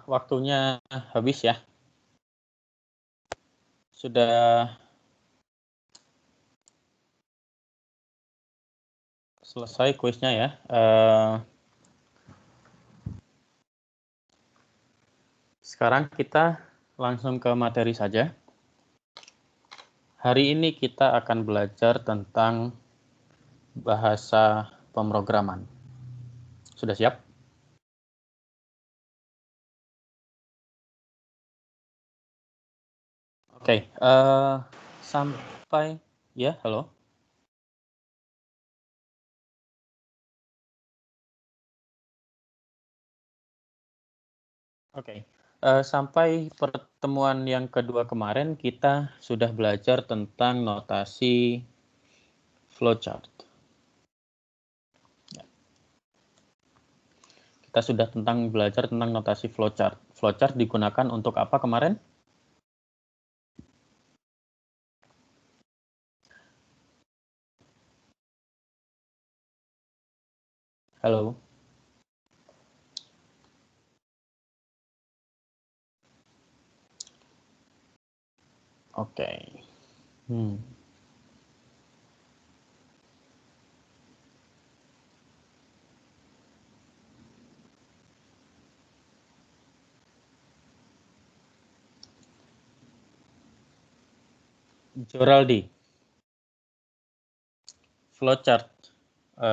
waktunya habis ya. Sudah selesai kuisnya ya. Sekarang kita langsung ke materi saja. Hari ini kita akan belajar tentang bahasa pemrograman. Sudah siap? Oke, sampai ya, halo. Oke, sampai pertemuan yang kedua kemarin kita sudah belajar tentang notasi flowchart. Kita sudah belajar tentang notasi flowchart. Flowchart digunakan untuk apa kemarin? Halo. Oke. Joraldi, flowchart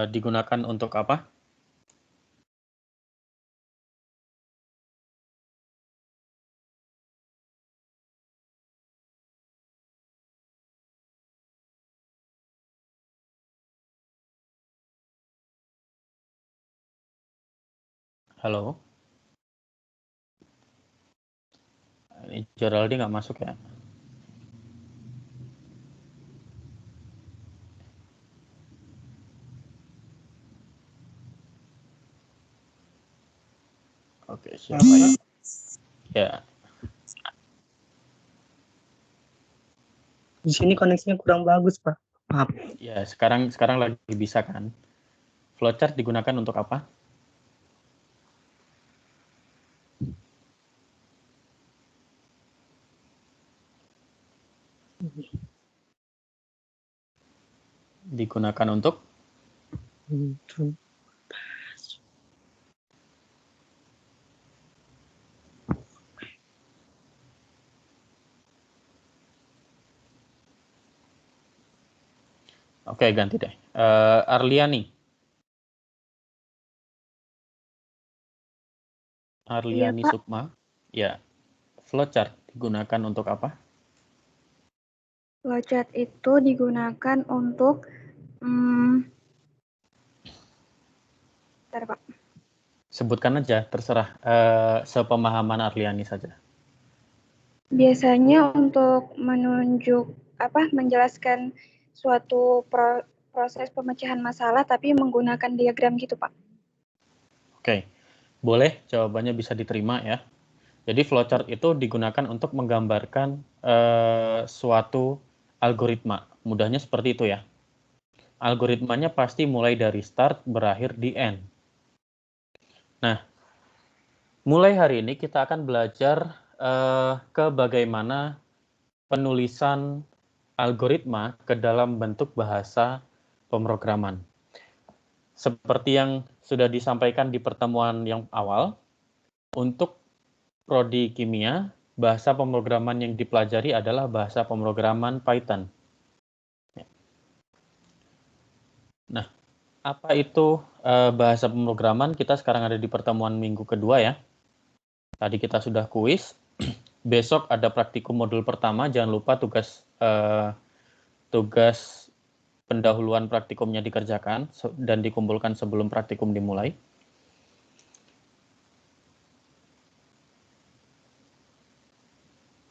digunakan untuk apa? Halo. Ini Joraldi nggak masuk ya? Oke, siapa ya? Ya. Di sini koneksinya kurang bagus, Pak. Maaf. Ya, sekarang lagi bisa kan? Flowchart digunakan untuk apa? Digunakan untuk? Oke, ganti deh. Arliani. Arliani Iya, Pak. Sukma. Ya. Flowchart digunakan untuk apa? Flowchart itu digunakan untuk bentar, Pak. Sebutkan aja, terserah. Sepemahaman Arliani saja. Biasanya untuk menjelaskan suatu proses pemecahan masalah tapi menggunakan diagram gitu, Pak. Oke. Boleh, jawabannya bisa diterima ya. Jadi flowchart itu digunakan untuk menggambarkan suatu algoritma. Mudahnya seperti itu ya. Algoritmanya pasti mulai dari start, berakhir di end. Nah, mulai hari ini kita akan belajar ke bagaimana penulisan algoritma ke dalam bentuk bahasa pemrograman. Seperti yang sudah disampaikan di pertemuan yang awal, untuk prodi kimia, bahasa pemrograman yang dipelajari adalah bahasa pemrograman Python. Nah, apa itu bahasa pemrograman? Kita sekarang ada di pertemuan minggu kedua ya. Tadi kita sudah kuis. Besok ada praktikum modul pertama. Jangan lupa tugas pendahuluan praktikumnya dikerjakan dan dikumpulkan sebelum praktikum dimulai.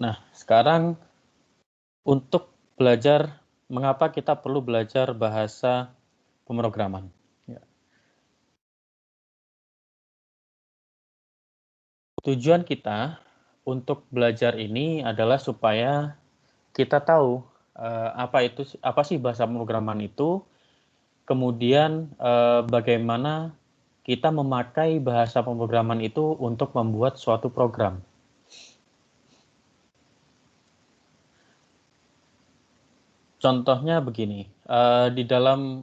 Nah, sekarang untuk belajar mengapa kita perlu belajar bahasa pemrograman. Ya. Tujuan kita untuk belajar ini adalah supaya kita tahu apa sih bahasa pemrograman itu, kemudian bagaimana kita memakai bahasa pemrograman itu untuk membuat suatu program. Contohnya begini, di dalam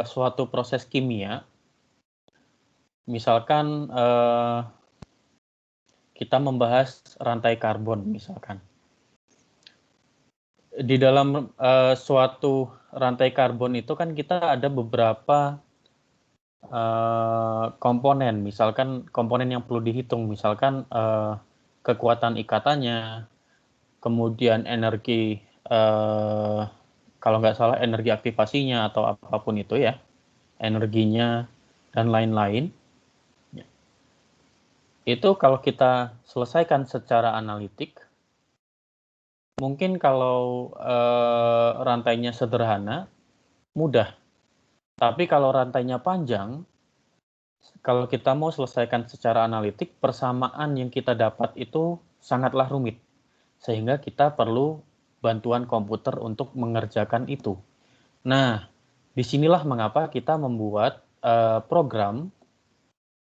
suatu proses kimia, misalkan kita membahas rantai karbon, misalkan. Di dalam suatu rantai karbon itu kan kita ada beberapa komponen, misalkan komponen yang perlu dihitung, misalkan kekuatan ikatannya, kemudian energi, kalau nggak salah energi aktivasinya atau apapun itu ya, energinya dan lain-lain. Itu kalau kita selesaikan secara analitik, mungkin kalau rantainya sederhana, mudah. Tapi kalau rantainya panjang, kalau kita mau selesaikan secara analitik, persamaan yang kita dapat itu sangatlah rumit. Sehingga kita perlu bantuan komputer untuk mengerjakan itu. Nah, disinilah mengapa kita membuat program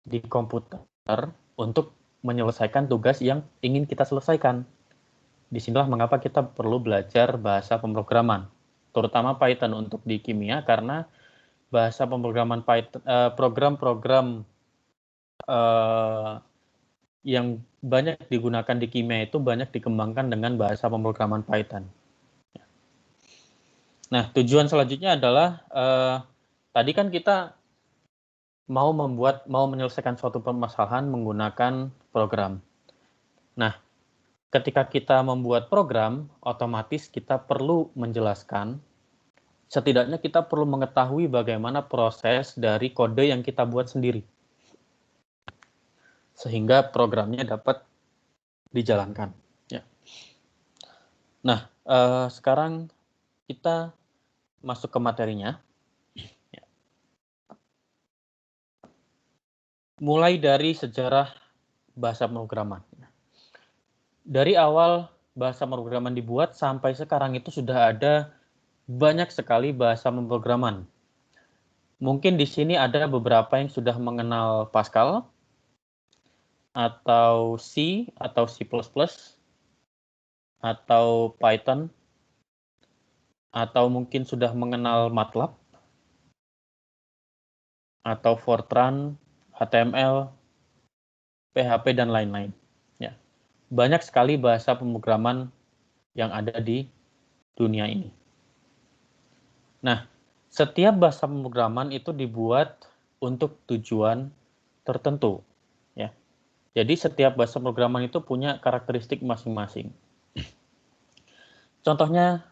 di komputer untuk menyelesaikan tugas yang ingin kita selesaikan. Disinilah mengapa kita perlu belajar bahasa pemrograman, terutama Python untuk di kimia, karena bahasa pemrograman Python, program-program yang banyak digunakan di kimia itu banyak dikembangkan dengan bahasa pemrograman Python. Nah, tujuan selanjutnya adalah tadi kan kita mau menyelesaikan suatu permasalahan menggunakan program. Nah, ketika kita membuat program, otomatis kita perlu menjelaskan, setidaknya kita perlu mengetahui bagaimana proses dari kode yang kita buat sendiri. Sehingga programnya dapat dijalankan. Ya. Nah, sekarang kita masuk ke materinya. Ya. Mulai dari sejarah bahasa pemrograman. Dari awal bahasa pemrograman dibuat sampai sekarang itu sudah ada banyak sekali bahasa pemrograman. Mungkin di sini ada beberapa yang sudah mengenal Pascal, atau C, atau C++, atau Python, atau mungkin sudah mengenal MATLAB, atau Fortran, HTML, PHP, dan lain-lain. Ya. Banyak sekali bahasa pemrograman yang ada di dunia ini. Nah, setiap bahasa pemrograman itu dibuat untuk tujuan tertentu. Ya. Jadi setiap bahasa pemrograman itu punya karakteristik masing-masing. Contohnya,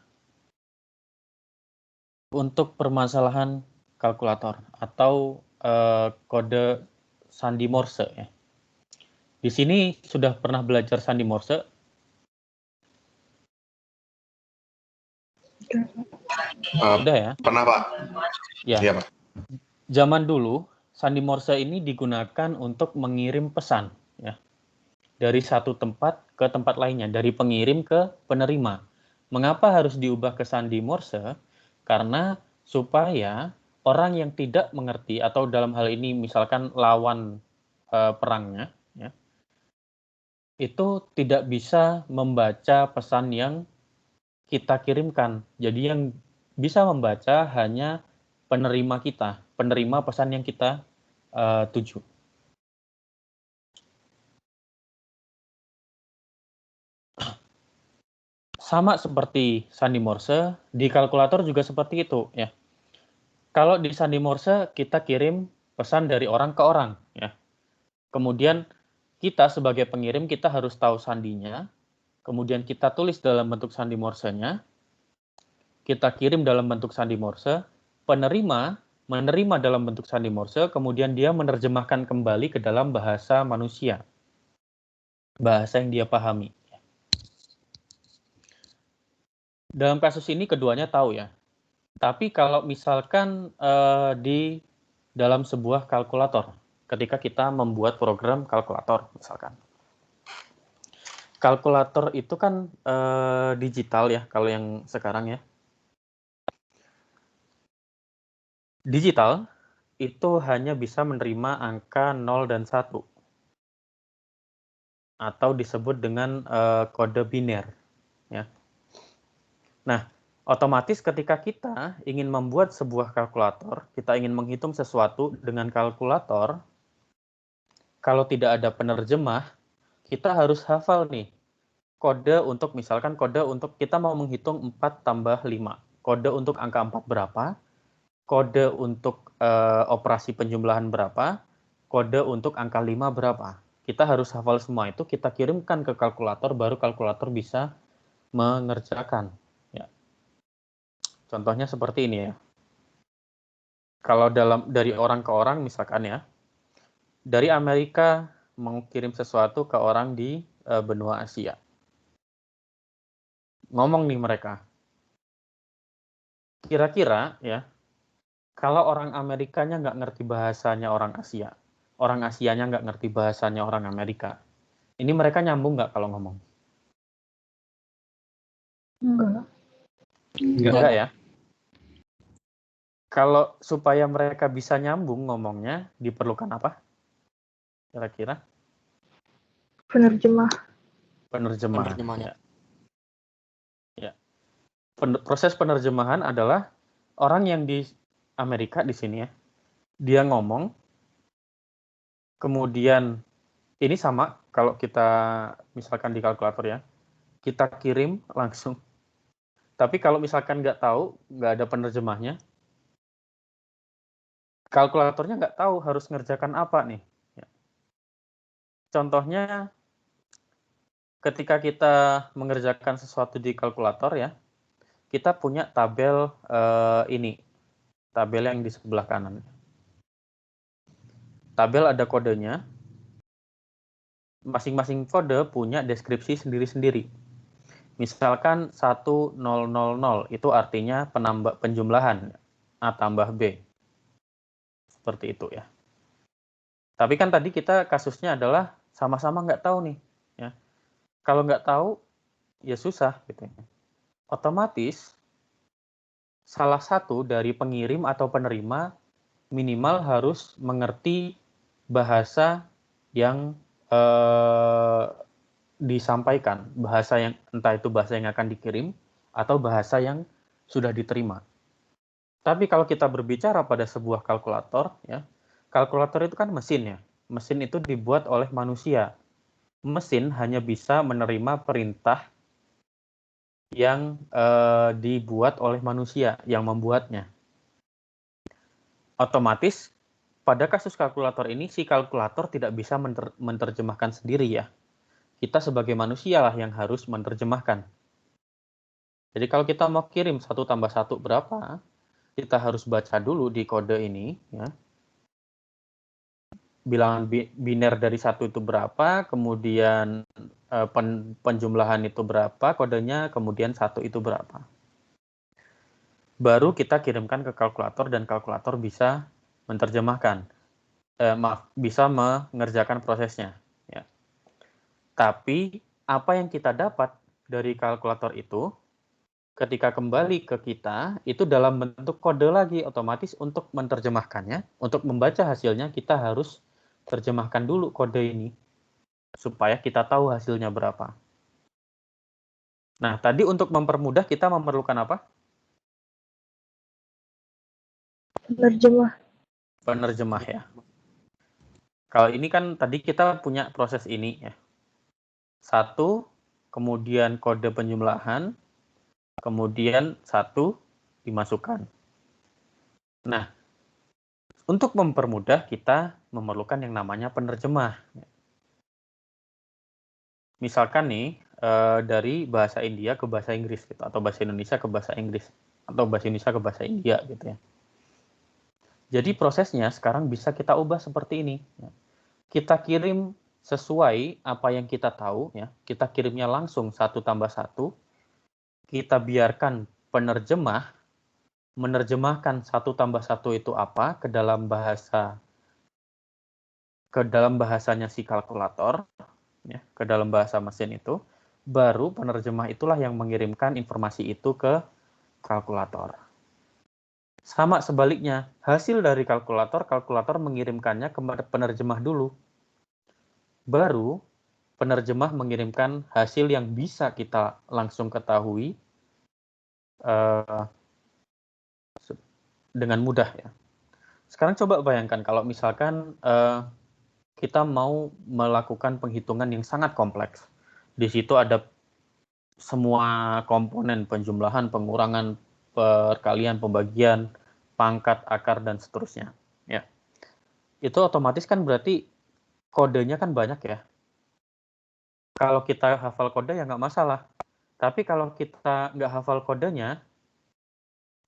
untuk permasalahan kalkulator atau kode sandi Morse. Ya. Di sini sudah pernah belajar sandi Morse? Sudah ya? Pernah, Pak. Ya. Iya, Pak. Zaman dulu, sandi Morse ini digunakan untuk mengirim pesan, ya, dari satu tempat ke tempat lainnya, dari pengirim ke penerima. Mengapa harus diubah ke sandi Morse? Karena supaya orang yang tidak mengerti, atau dalam hal ini misalkan lawan perangnya, ya, itu tidak bisa membaca pesan yang kita kirimkan. Jadi yang bisa membaca hanya penerima kita, penerima pesan yang kita tuju. Sama seperti sandi Morse, di kalkulator juga seperti itu, ya. Kalau di sandi Morse kita kirim pesan dari orang ke orang, ya. Kemudian kita sebagai pengirim kita harus tahu sandinya, kemudian kita tulis dalam bentuk sandi Morse-nya, kita kirim dalam bentuk sandi Morse, penerima menerima dalam bentuk sandi Morse, kemudian dia menerjemahkan kembali ke dalam bahasa manusia, bahasa yang dia pahami. Dalam kasus ini keduanya tahu ya. Tapi kalau misalkan di dalam sebuah kalkulator, ketika kita membuat program kalkulator misalkan. Kalkulator itu kan digital ya, kalau yang sekarang ya. Digital, itu hanya bisa menerima angka 0 dan 1. Atau disebut dengan kode biner. Ya. Nah, otomatis ketika kita ingin membuat sebuah kalkulator, kita ingin menghitung sesuatu dengan kalkulator, kalau tidak ada penerjemah, kita harus hafal nih kode untuk, misalkan kode untuk kita mau menghitung 4 tambah 5. Kode untuk angka 4 berapa, kode untuk operasi penjumlahan berapa, kode untuk angka 5 berapa. Kita harus hafal semua itu, kita kirimkan ke kalkulator, baru kalkulator bisa mengerjakan. Ya. Contohnya seperti ini ya. Kalau dari orang ke orang misalkan ya, dari Amerika mengirim sesuatu ke orang di benua Asia. Ngomong nih mereka, kira-kira ya, kalau orang Amerikanya nggak ngerti bahasanya orang Asia, orang Asianya nggak ngerti bahasanya orang Amerika, ini mereka nyambung nggak kalau ngomong? Enggak. Enggak ya. Kalau supaya mereka bisa nyambung ngomongnya, diperlukan apa? Kira-kira? Penerjemah. Penerjemah. Ya. Ya. Proses penerjemahan adalah orang yang di Amerika di sini ya, dia ngomong, kemudian ini sama kalau kita misalkan di kalkulator ya, kita kirim langsung. Tapi kalau misalkan nggak tahu, nggak ada penerjemahnya, kalkulatornya nggak tahu harus ngerjakan apa nih. Ya. Contohnya, ketika kita mengerjakan sesuatu di kalkulator ya, kita punya tabel ini, tabel yang di sebelah kanan. Tabel ada kodenya, masing-masing kode punya deskripsi sendiri-sendiri. Misalkan 1000 itu artinya penjumlahan A tambah B. Seperti itu ya. Tapi kan tadi kita kasusnya adalah sama-sama nggak tahu nih. Ya. Kalau nggak tahu, ya susah. Gitu. Otomatis, salah satu dari pengirim atau penerima minimal harus mengerti bahasa yang disampaikan, bahasa yang entah itu bahasa yang akan dikirim atau bahasa yang sudah diterima. Tapi kalau kita berbicara pada sebuah kalkulator, ya, kalkulator itu kan mesin ya. Mesin itu dibuat oleh manusia. Mesin hanya bisa menerima perintah yang dibuat oleh manusia yang membuatnya. Otomatis pada kasus kalkulator ini, si kalkulator tidak bisa menerjemahkan sendiri ya. Kita sebagai manusia lah yang harus menerjemahkan. Jadi kalau kita mau kirim 1 tambah 1 berapa, kita harus baca dulu di kode ini. Ya. Bilangan biner dari 1 itu berapa, kemudian penjumlahan itu berapa, kodenya, kemudian 1 itu berapa. Baru kita kirimkan ke kalkulator dan kalkulator bisa menerjemahkan. Bisa mengerjakan prosesnya. Ya. Tapi apa yang kita dapat dari kalkulator itu, ketika kembali ke kita, itu dalam bentuk kode lagi, otomatis untuk menerjemahkannya, untuk membaca hasilnya, kita harus terjemahkan dulu kode ini, supaya kita tahu hasilnya berapa. Nah, tadi untuk mempermudah, kita memerlukan apa? Penerjemah. Penerjemah ya. Kalau ini kan tadi kita punya proses ini ya. 1, kemudian kode penjumlahan, kemudian 1 dimasukkan. Nah, untuk mempermudah kita memerlukan yang namanya penerjemah. Misalkan nih dari bahasa India ke bahasa Inggris gitu, atau bahasa Indonesia ke bahasa Inggris, atau bahasa Indonesia ke bahasa India gitu ya. Jadi prosesnya sekarang bisa kita ubah seperti ini. Kita kirim sesuai apa yang kita tahu ya. Kita kirimnya langsung 1 tambah 1. Kita biarkan penerjemah menerjemahkan 1 tambah 1 itu apa ke dalam bahasanya si kalkulator, ya, ke dalam bahasa mesin itu, baru penerjemah itulah yang mengirimkan informasi itu ke kalkulator. Sama sebaliknya, hasil dari kalkulator mengirimkannya ke penerjemah dulu. Baru penerjemah mengirimkan hasil yang bisa kita langsung ketahui dengan mudah ya. Sekarang coba bayangkan kalau misalkan kita mau melakukan penghitungan yang sangat kompleks. Di situ ada semua komponen penjumlahan, pengurangan, perkalian, pembagian, pangkat, akar, dan seterusnya. Ya. Itu otomatis kan berarti kodenya kan banyak ya. Kalau kita hafal kode ya nggak masalah. Tapi kalau kita nggak hafal kodenya,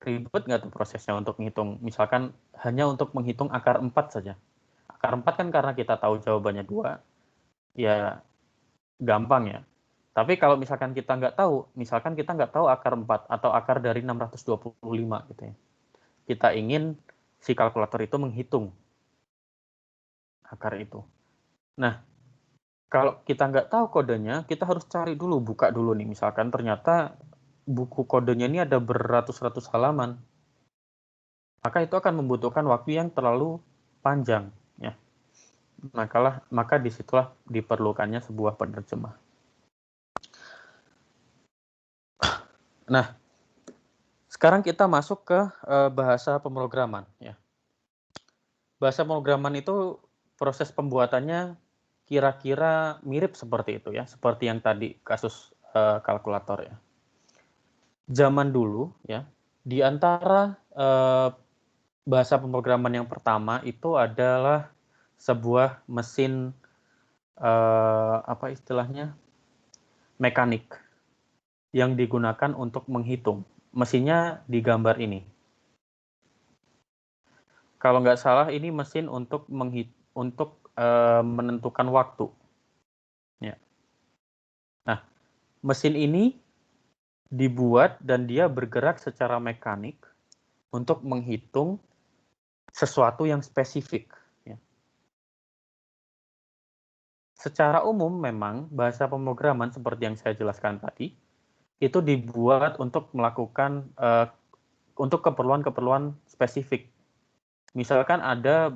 ribet nggak tuh prosesnya untuk menghitung? Misalkan hanya untuk menghitung akar 4 saja. Akar 4 kan karena kita tahu jawabannya 2, ya gampang ya. Tapi kalau misalkan kita nggak tahu, misalkan kita nggak tahu akar 4 atau akar dari 625 gitu ya. Kita ingin si kalkulator itu menghitung akar itu. Nah, kalau kita nggak tahu kodenya, kita harus cari dulu, buka dulu nih. Misalkan ternyata buku kodenya ini ada beratus-ratus halaman. Maka itu akan membutuhkan waktu yang terlalu panjang. Ya. Maka disitulah diperlukannya sebuah penerjemah. Nah, sekarang kita masuk ke bahasa pemrograman. Ya. Bahasa pemrograman itu proses pembuatannya kira-kira mirip seperti itu ya, seperti yang tadi kasus kalkulator ya. Zaman dulu ya, di antara bahasa pemrograman yang pertama itu adalah sebuah mesin apa istilahnya, mekanik yang digunakan untuk menghitung. Mesinnya di gambar ini. Kalau nggak salah ini mesin untuk menentukan waktu. Ya. Nah, mesin ini dibuat dan dia bergerak secara mekanik untuk menghitung sesuatu yang spesifik. Ya. Secara umum memang bahasa pemrograman seperti yang saya jelaskan tadi, itu dibuat untuk melakukan untuk keperluan-keperluan spesifik. Misalkan ada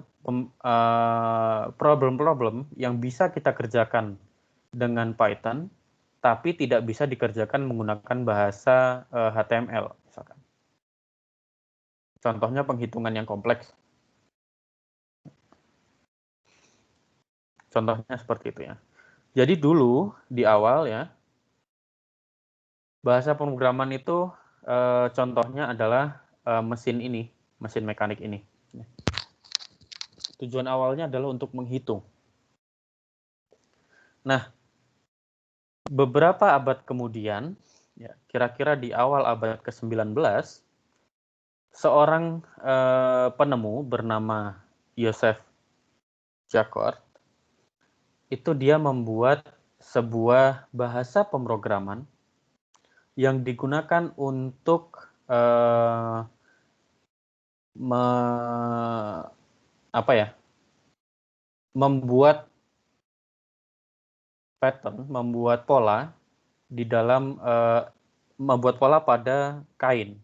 problem-problem yang bisa kita kerjakan dengan Python, tapi tidak bisa dikerjakan menggunakan bahasa HTML, misalkan. Contohnya penghitungan yang kompleks. Contohnya seperti itu ya. Jadi dulu di awal ya, bahasa pemrograman itu contohnya adalah mesin ini, mesin mekanik ini. Tujuan awalnya adalah untuk menghitung. Nah, beberapa abad kemudian, ya, kira-kira di awal abad ke-19, seorang penemu bernama Joseph Jacquard, itu dia membuat sebuah bahasa pemrograman yang digunakan untuk membuat pattern, membuat pola di dalam membuat pola pada kain.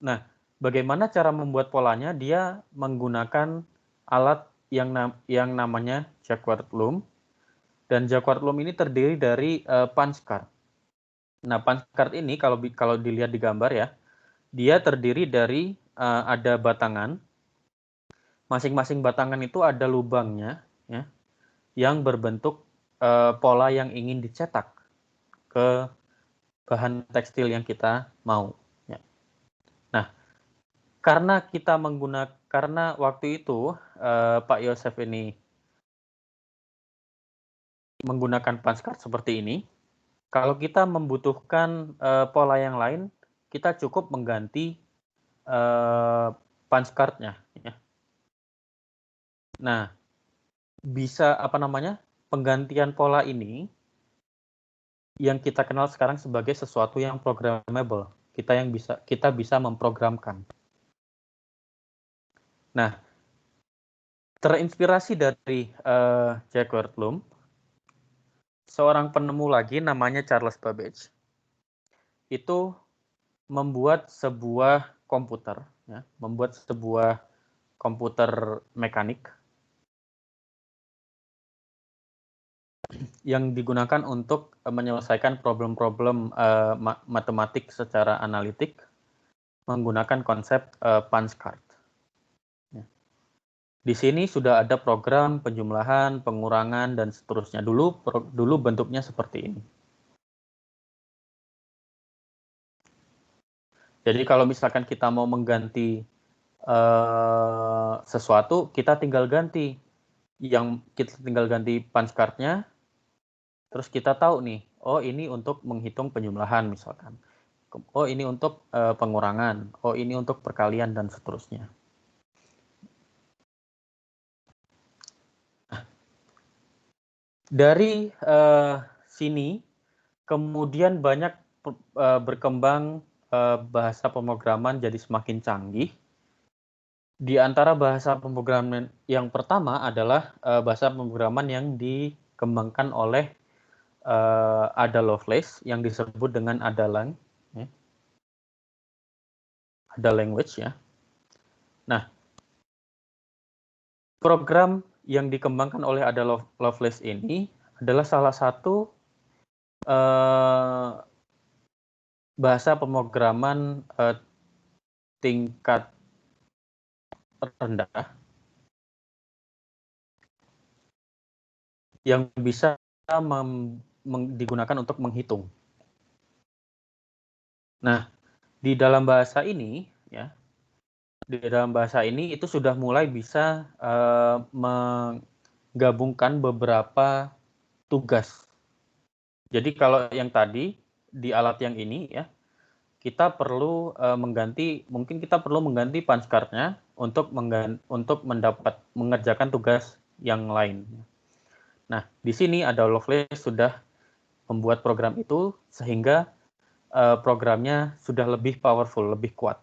Nah, bagaimana cara membuat polanya? Dia menggunakan alat yang namanya Jacquard loom, dan Jacquard loom ini terdiri dari punch card. Nah, punch card ini kalau dilihat di gambar ya, dia terdiri dari ada batangan. Masing-masing batangan itu ada lubangnya, ya, yang berbentuk pola yang ingin dicetak ke bahan tekstil yang kita mau. Ya. Nah, karena waktu itu Pak Yosef ini menggunakan punch card seperti ini, kalau kita membutuhkan pola yang lain, kita cukup mengganti punch card-nya. Ya. Nah, penggantian pola ini yang kita kenal sekarang sebagai sesuatu yang programmable. Kita bisa memprogramkan. Nah, terinspirasi dari Jacquard loom, seorang penemu lagi namanya Charles Babbage itu membuat sebuah komputer, ya, membuat sebuah komputer mekanik yang digunakan untuk menyelesaikan problem-problem matematik secara analitik menggunakan konsep punch card. Ya. Di sini sudah ada program penjumlahan, pengurangan, dan seterusnya. Dulu bentuknya seperti ini. Jadi kalau misalkan kita mau mengganti sesuatu, kita tinggal ganti. Kita tinggal ganti punch card-nya, terus kita tahu nih, oh ini untuk menghitung penjumlahan misalkan. Oh ini untuk pengurangan, oh ini untuk perkalian, dan seterusnya. Dari sini, kemudian banyak berkembang bahasa pemrograman jadi semakin canggih. Di antara bahasa pemrograman yang pertama adalah bahasa pemrograman yang dikembangkan oleh Ada Lovelace yang disebut dengan Adalang, ya. Ada language, ya. Nah, program yang dikembangkan oleh Ada Lovelace ini adalah salah satu bahasa pemrograman tingkat rendah yang bisa digunakan untuk menghitung. Nah, di dalam bahasa ini, ya, itu sudah mulai bisa menggabungkan beberapa tugas. Jadi kalau yang tadi di alat yang ini, ya, kita perlu mungkin kita perlu mengganti punch card-nya untuk mengerjakan tugas yang lain. Nah, di sini Ada Lovelace sudah membuat program itu sehingga programnya sudah lebih powerful, lebih kuat,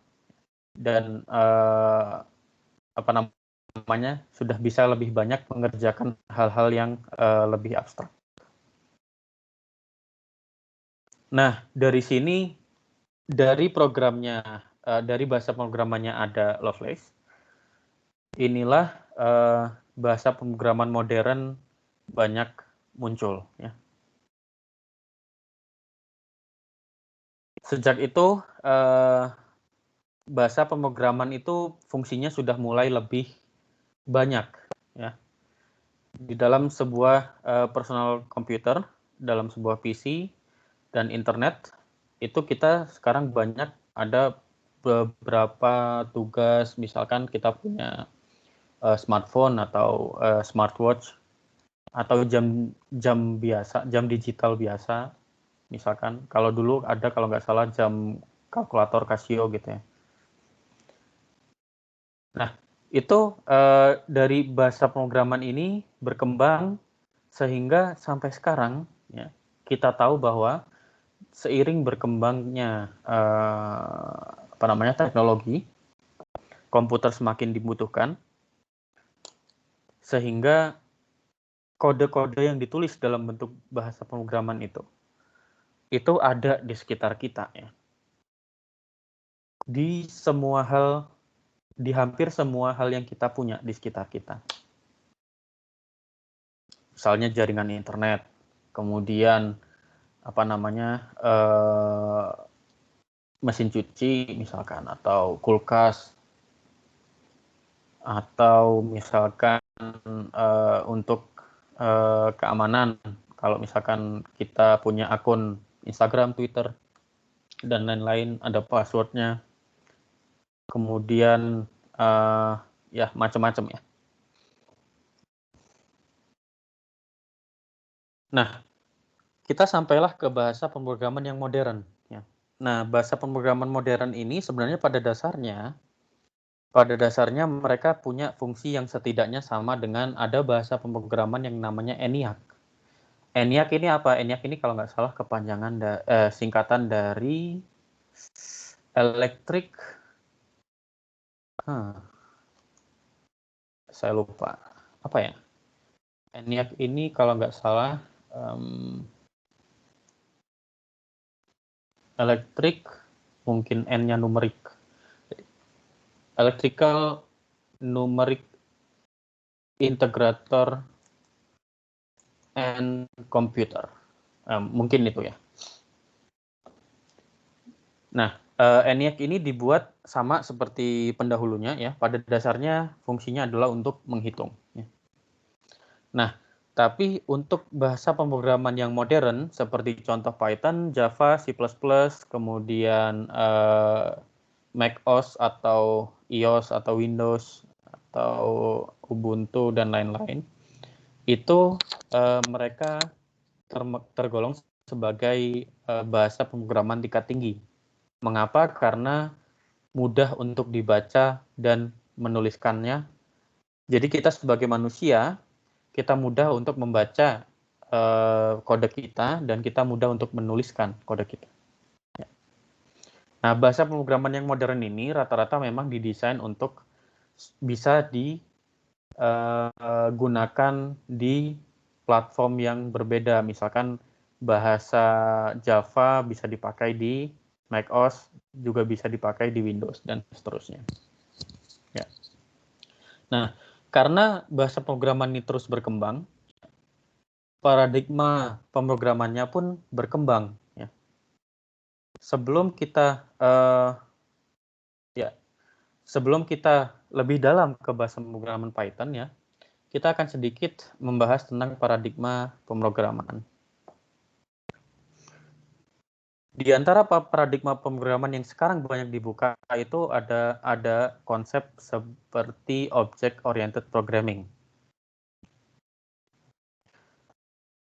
dan sudah bisa lebih banyak mengerjakan hal-hal yang lebih abstrak. Nah, dari sini, dari programnya, dari bahasa pemrogramannya Ada Lovelace, inilah bahasa pemrograman modern banyak muncul, ya. Sejak itu bahasa pemrograman itu fungsinya sudah mulai lebih banyak, ya. Di dalam sebuah personal computer, dalam sebuah PC dan internet, itu kita sekarang banyak ada beberapa tugas, misalkan kita punya smartphone atau smartwatch atau jam biasa, jam digital biasa, misalkan. Kalau dulu ada, kalau nggak salah, jam kalkulator Casio gitu, ya. Nah, itu dari bahasa pemrograman ini berkembang sehingga sampai sekarang, ya, kita tahu bahwa seiring berkembangnya teknologi, komputer semakin dibutuhkan, sehingga kode-kode yang ditulis dalam bentuk bahasa pemrograman itu ada di sekitar kita, ya. Di hampir semua hal yang kita punya di sekitar kita. Misalnya jaringan internet, kemudian mesin cuci misalkan, atau kulkas, atau misalkan untuk keamanan, kalau misalkan kita punya akun Instagram, Twitter, dan lain-lain, ada passwordnya. Kemudian ya macam-macam, ya. Nah, kita sampailah ke bahasa pemrograman yang modern, ya. Nah, bahasa pemrograman modern ini sebenarnya pada dasarnya mereka punya fungsi yang setidaknya sama dengan ada bahasa pemrograman yang namanya ENIAC. ENIAC ini apa? ENIAC ini kalau nggak salah singkatan dari Electric, saya lupa apa ya. ENIAC ini kalau nggak salah Electric mungkin N-nya numerik. Electrical Numeric Integrator and Computer. Mungkin itu ya. Nah, ENIAC ini dibuat sama seperti pendahulunya ya. Pada dasarnya fungsinya adalah untuk menghitung. Ya. Nah, tapi untuk bahasa pemrograman yang modern seperti contoh Python, Java, C++, kemudian macOS atau iOS atau Windows atau Ubuntu dan lain-lain, itu mereka tergolong sebagai bahasa pemrograman tingkat tinggi. Mengapa? Karena mudah untuk dibaca dan menuliskannya. Jadi kita sebagai manusia, kita mudah untuk membaca kode kita dan kita mudah untuk menuliskan kode kita. Nah, bahasa pemrograman yang modern ini rata-rata memang didesain untuk bisa digunakan di platform yang berbeda. Misalkan bahasa Java bisa dipakai di macOS, juga bisa dipakai di Windows, dan seterusnya. Ya. Nah, karena bahasa pemrograman ini terus berkembang, paradigma pemrogramannya pun berkembang. Ya. Sebelum kita lebih dalam ke bahasa pemrograman Python, ya, kita akan sedikit membahas tentang paradigma pemrograman. Di antara paradigma pemrograman yang sekarang banyak dibuka itu ada konsep seperti object oriented programming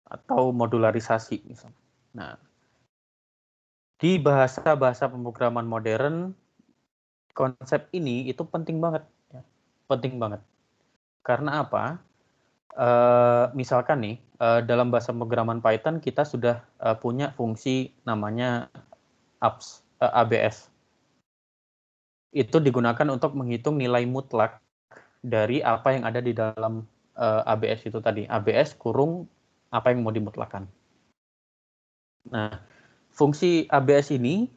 atau modularisasi misalnya. Nah, di bahasa-bahasa pemrograman modern konsep ini itu penting banget, ya. Penting banget. Karena apa? Misalkan nih, dalam bahasa pemrograman Python kita sudah punya fungsi namanya ABS. Itu digunakan untuk menghitung nilai mutlak dari apa yang ada di dalam ABS itu tadi. ABS kurung apa yang mau dimutlakan. Nah, fungsi ABS ini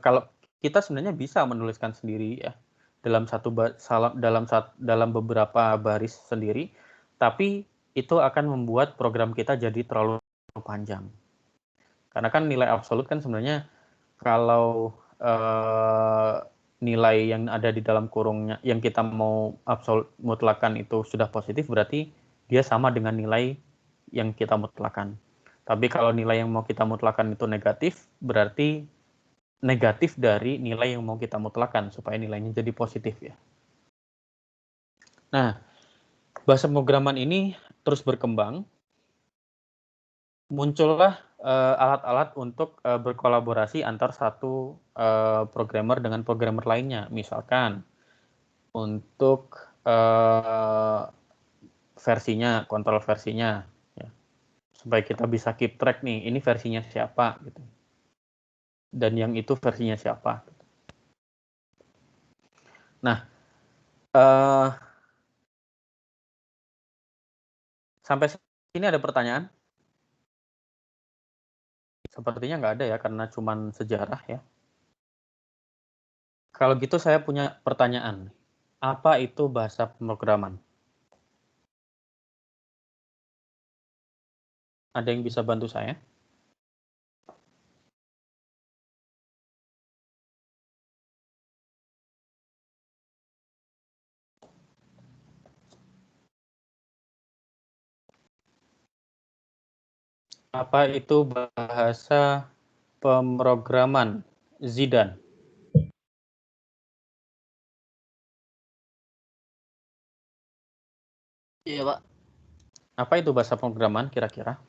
kalau kita sebenarnya bisa menuliskan sendiri ya dalam beberapa baris sendiri, tapi itu akan membuat program kita jadi terlalu panjang. Karena kan nilai absolut kan sebenarnya kalau nilai yang ada di dalam kurungnya yang kita mau absolut mutlakan itu sudah positif, berarti dia sama dengan nilai yang kita mutlakan. Tapi kalau nilai yang mau kita mutlakan itu negatif, berarti negatif dari nilai yang mau kita mutlakan supaya nilainya jadi positif ya. Nah, bahasa pemrograman ini terus berkembang. Muncullah alat-alat untuk berkolaborasi antar satu programmer dengan programmer lainnya. Misalkan untuk versinya, kontrol versinya, ya. Supaya kita bisa keep track nih, ini versinya siapa, gitu. Dan yang itu versinya siapa. Gitu. Nah, sampai sini ada pertanyaan? Sepertinya nggak ada ya, karena cuman sejarah ya. Kalau gitu saya punya pertanyaan. Apa itu bahasa pemrograman? Ada yang bisa bantu saya? Apa itu bahasa pemrograman? Zidan. Iya, Pak. Apa itu bahasa pemrograman kira-kira?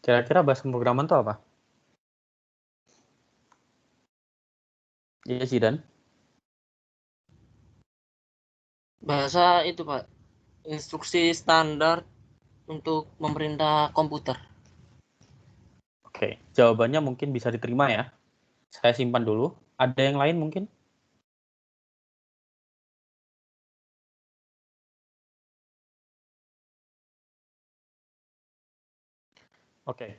Kira-kira bahasa pemrograman itu apa? Iya, Zidan. Bahasa itu, Pak. Instruksi standar untuk memerintah komputer. Oke, jawabannya mungkin bisa diterima ya. Saya simpan dulu. Ada yang lain mungkin? Oke.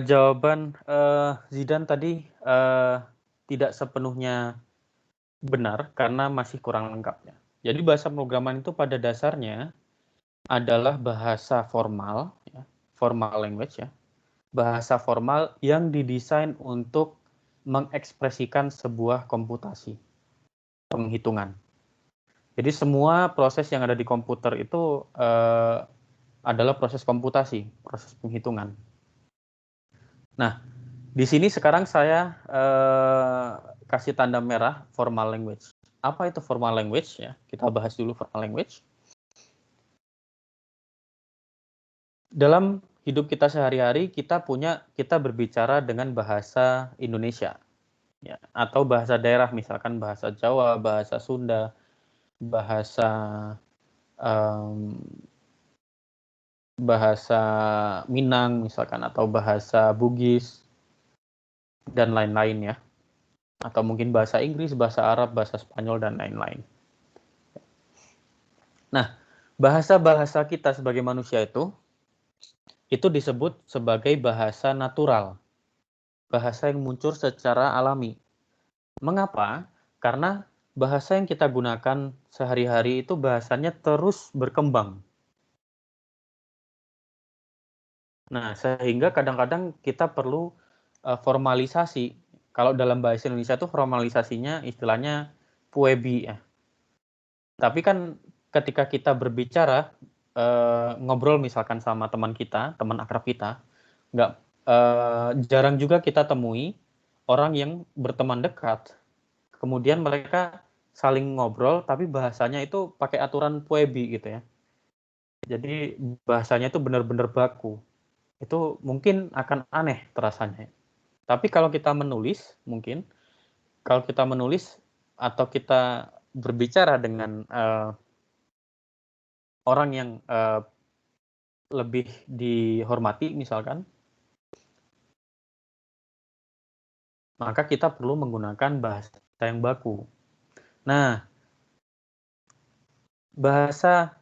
Jawaban Zidan tadi tidak sepenuhnya benar karena masih kurang lengkapnya. Jadi bahasa pemrograman itu pada dasarnya adalah bahasa formal, ya, formal language ya, bahasa formal yang didesain untuk mengekspresikan sebuah komputasi, penghitungan. Jadi semua proses yang ada di komputer itu adalah proses komputasi, proses penghitungan. Nah, di sini sekarang saya kasih tanda merah formal language. Apa itu formal language ya? Kita bahas dulu formal language. Dalam hidup kita sehari-hari kita berbicara dengan bahasa Indonesia ya, atau bahasa daerah, misalkan bahasa Jawa, bahasa Sunda, bahasa bahasa Minang misalkan, atau bahasa Bugis dan lain-lain ya, atau mungkin bahasa Inggris, bahasa Arab, bahasa Spanyol dan lain-lain. Nah, bahasa-bahasa kita sebagai manusia itu disebut sebagai bahasa natural, bahasa yang muncul secara alami. Mengapa? Karena bahasa yang kita gunakan sehari-hari itu bahasanya terus berkembang. Nah, sehingga kadang-kadang kita perlu formalisasi. Kalau dalam bahasa Indonesia itu formalisasinya istilahnya puebi ya. Tapi kan ketika kita berbicara, ngobrol misalkan sama teman kita, teman akrab kita, nggak jarang juga kita temui orang yang berteman dekat, kemudian mereka saling ngobrol tapi bahasanya itu pakai aturan puebi gitu ya. Jadi bahasanya itu benar-benar baku. Itu mungkin akan aneh terasanya. Tapi kalau kita menulis, kalau kita menulis atau kita berbicara dengan orang yang lebih dihormati misalkan, maka kita perlu menggunakan bahasa yang baku. Nah, bahasa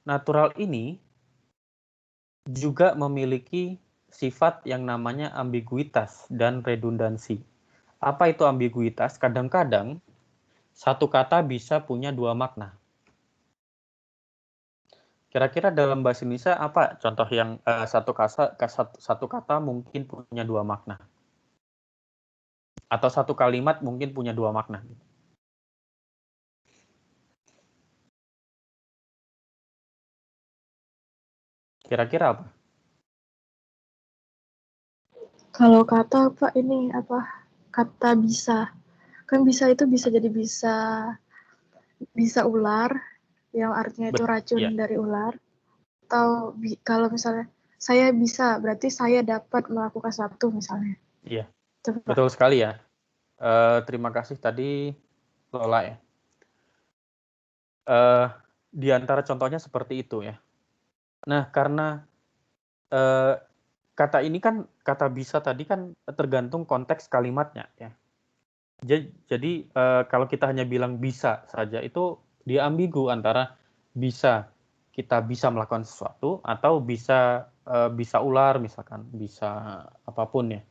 natural ini juga memiliki sifat yang namanya ambiguitas dan redundansi. Apa itu ambiguitas? Kadang-kadang satu kata bisa punya dua makna. Kira-kira dalam bahasa Indonesia apa contoh yang satu kata mungkin punya dua makna? Atau satu kalimat mungkin punya dua makna? Kira-kira apa? Kalau kata Pak ini apa? Kata bisa. Kan bisa itu bisa jadi bisa ular yang artinya itu racun Ya, dari ular. Atau kalau misalnya saya bisa, berarti saya dapat melakukan satu misalnya. iya. Itu, Pak. Betul sekali ya. Terima kasih tadi Lola ya. Di antara contohnya seperti itu ya. Nah, karena kata ini kan, kata bisa tadi kan tergantung konteks kalimatnya ya. Jadi kalau kita hanya bilang bisa saja itu dia ambigu antara bisa, kita bisa melakukan sesuatu, atau bisa ular misalkan, bisa apapun ya.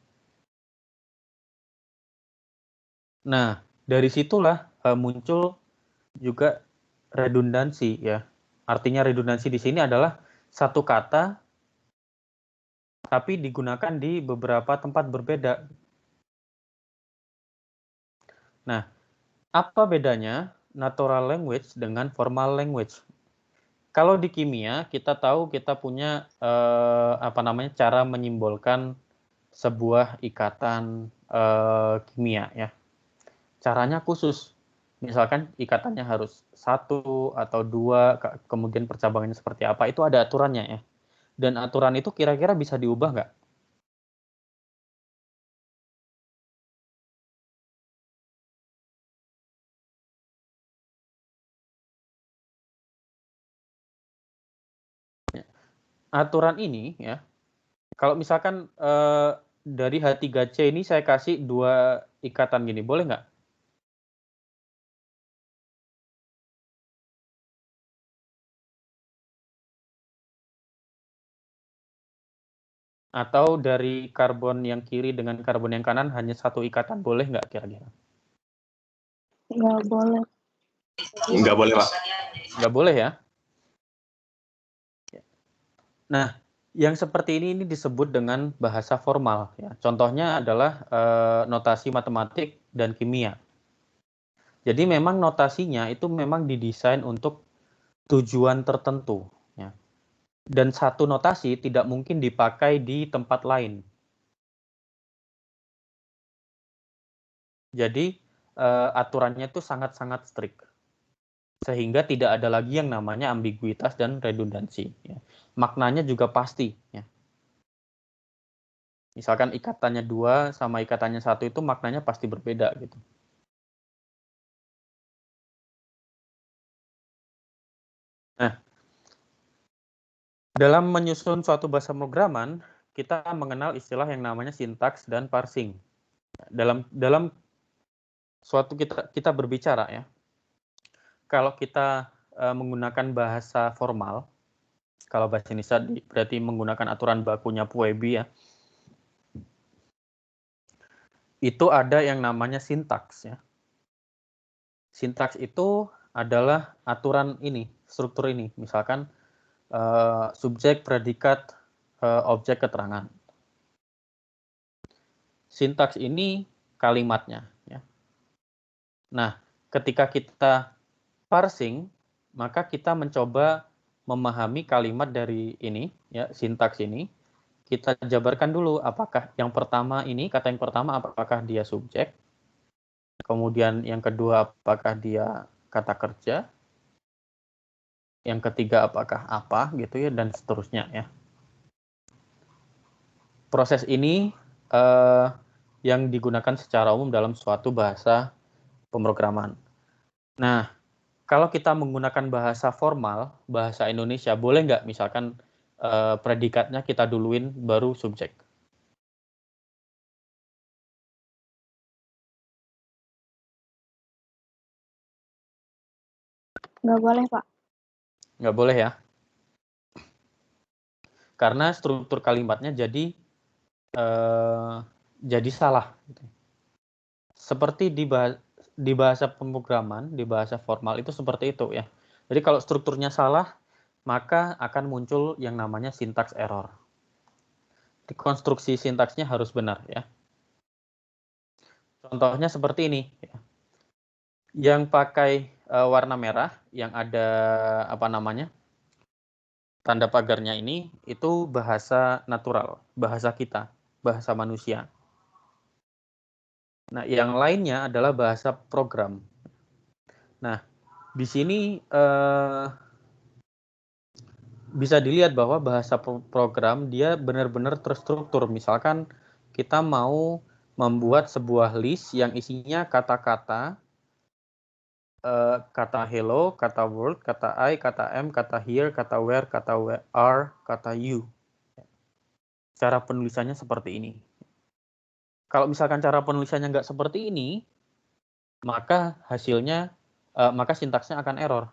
Nah, dari situlah muncul juga redundansi ya. Artinya redundansi di sini adalah satu kata tapi digunakan di beberapa tempat berbeda. Nah, apa bedanya natural language dengan formal language? Kalau di kimia kita tahu kita punya cara menyimbolkan sebuah ikatan kimia ya. Caranya khusus. Misalkan ikatannya harus satu atau dua, kemudian percabangannya seperti apa, itu ada aturannya ya. Dan aturan itu kira-kira bisa diubah nggak? Aturan ini ya, kalau misalkan dari H3C ini saya kasih dua ikatan gini, boleh nggak? Atau dari karbon yang kiri dengan karbon yang kanan hanya satu ikatan, boleh nggak kira-kira? Nggak boleh. Nggak boleh, Pak. Nggak boleh ya? Nah, yang seperti ini disebut dengan bahasa formal. Ya. Contohnya adalah notasi matematik dan kimia. Jadi memang notasinya itu memang didesain untuk tujuan tertentu. Ya. Dan satu notasi tidak mungkin dipakai di tempat lain. Jadi aturannya itu sangat-sangat strict. Sehingga tidak ada lagi yang namanya ambiguitas dan redundansi. Ya. Maknanya juga pasti. Ya. Misalkan ikatannya 2 sama ikatannya 1 itu maknanya pasti berbeda gitu. Nah, dalam menyusun suatu bahasa pemrograman, kita mengenal istilah yang namanya sintaks dan parsing. Dalam suatu kita berbicara ya. Kalau kita menggunakan bahasa formal, kalau bahasa Indonesia berarti menggunakan aturan bakunya Puebi ya. Itu ada yang namanya sintaks ya. Sintaks itu adalah aturan ini, struktur ini. Misalkan subjek, predikat, objek, keterangan. Sintaks ini kalimatnya. Ya. Nah, ketika kita parsing, maka kita mencoba memahami kalimat dari ini, ya, sintaks ini. Kita jabarkan dulu apakah yang pertama ini, kata yang pertama apakah dia subjek, kemudian yang kedua apakah dia kata kerja, yang ketiga apakah apa gitu ya, dan seterusnya ya. Proses ini yang digunakan secara umum dalam suatu bahasa pemrograman. Nah, kalau kita menggunakan bahasa formal, bahasa Indonesia, boleh nggak misalkan predikatnya kita duluin baru subjek? Nggak boleh, Pak. Nggak boleh ya? Karena struktur kalimatnya jadi salah. Seperti di bahasa pemrograman, di bahasa formal itu seperti itu ya. Jadi kalau strukturnya salah, maka akan muncul yang namanya syntax error. Konstruksi sintaksnya harus benar ya. Contohnya seperti ini. Ya. Yang pakai warna merah, yang ada apa namanya tanda pagarnya ini, itu bahasa natural, bahasa kita, bahasa manusia. Nah, yang lainnya adalah bahasa program. Nah, di sini bisa dilihat bahwa bahasa program dia benar-benar terstruktur. Misalkan kita mau membuat sebuah list yang isinya kata-kata, kata hello, kata world, kata I, kata am, kata here, kata where, kata are, kata you. Cara penulisannya seperti ini. Kalau misalkan cara penulisannya nggak seperti ini, maka hasilnya, maka sintaksnya akan error.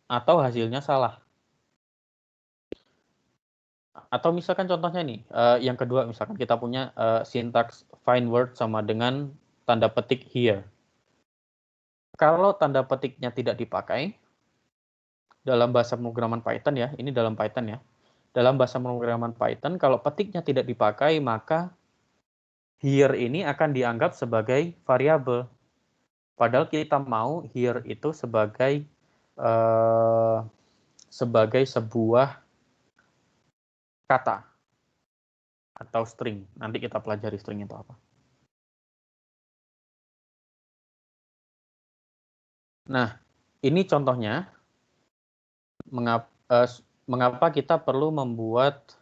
Atau hasilnya salah. Atau misalkan contohnya nih, yang kedua misalkan kita punya sintaks find word sama dengan tanda petik here. Kalau tanda petiknya tidak dipakai, dalam bahasa pemrograman Python ya, ini dalam Python ya. Dalam bahasa pemrograman Python, kalau petiknya tidak dipakai, maka here ini akan dianggap sebagai variabel. Padahal kita mau here itu sebagai sebuah kata atau string. Nanti kita pelajari string itu apa. Nah, ini contohnya mengapa kita perlu membuat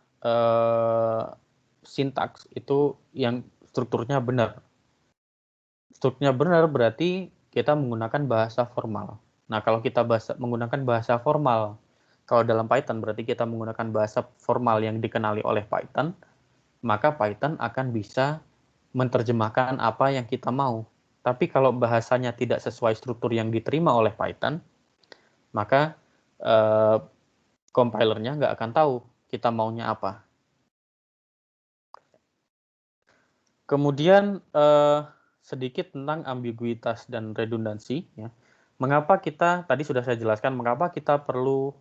sintaks itu yang strukturnya benar. Strukturnya benar berarti kita menggunakan bahasa formal. Nah, kalau kita menggunakan bahasa formal, kalau dalam Python berarti kita menggunakan bahasa formal yang dikenali oleh Python, maka Python akan bisa menerjemahkan apa yang kita mau. Tapi kalau bahasanya tidak sesuai struktur yang diterima oleh Python, maka compilernya nggak akan tahu kita maunya apa. Kemudian sedikit tentang ambiguitas dan redundansi. Ya. Mengapa kita, tadi sudah saya jelaskan, mengapa kita perlu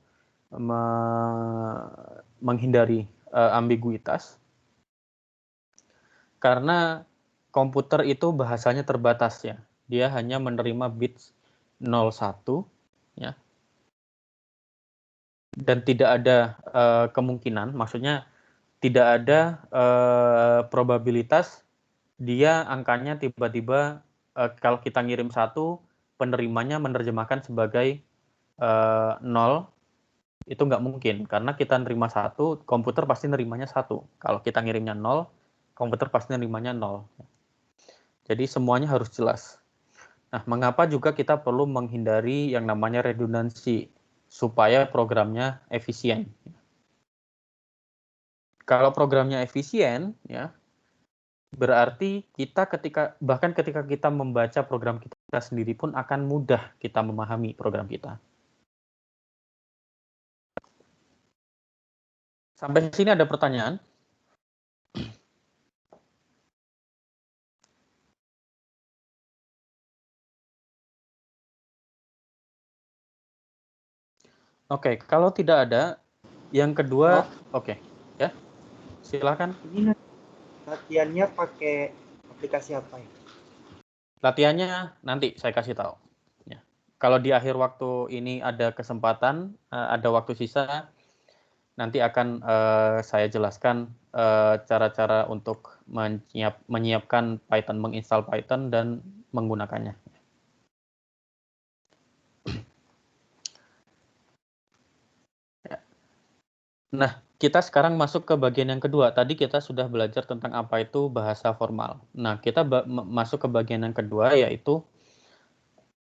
menghindari ambiguitas. Karena komputer itu bahasanya terbatas ya. Dia hanya menerima bits 01 ya. Dan tidak ada kemungkinan, maksudnya tidak ada probabilitas dia angkanya tiba-tiba kalau kita ngirim 1, penerimanya menerjemahkan sebagai 0, itu nggak mungkin. Karena kita nerima 1, komputer pasti nerimanya 1. Kalau kita ngirimnya 0, komputer pasti nerimanya 0. Jadi semuanya harus jelas. Nah, mengapa juga kita perlu menghindari yang namanya redundansi supaya programnya efisien. Kalau programnya efisien, ya, berarti kita bahkan ketika kita membaca program kita sendiri pun akan mudah kita memahami program kita. Sampai sini ada pertanyaan? Oke, kalau tidak ada, yang kedua, oke, ya, silakan. Ini latihannya pakai aplikasi apa ya? Latihannya nanti saya kasih tahu. Ya. Kalau di akhir waktu ini ada kesempatan, ada waktu sisa, nanti akan saya jelaskan cara-cara untuk menyiapkan Python, menginstal Python dan menggunakannya. Nah, kita sekarang masuk ke bagian yang kedua. Tadi kita sudah belajar tentang apa itu bahasa formal. Nah, kita masuk ke bagian yang kedua, yaitu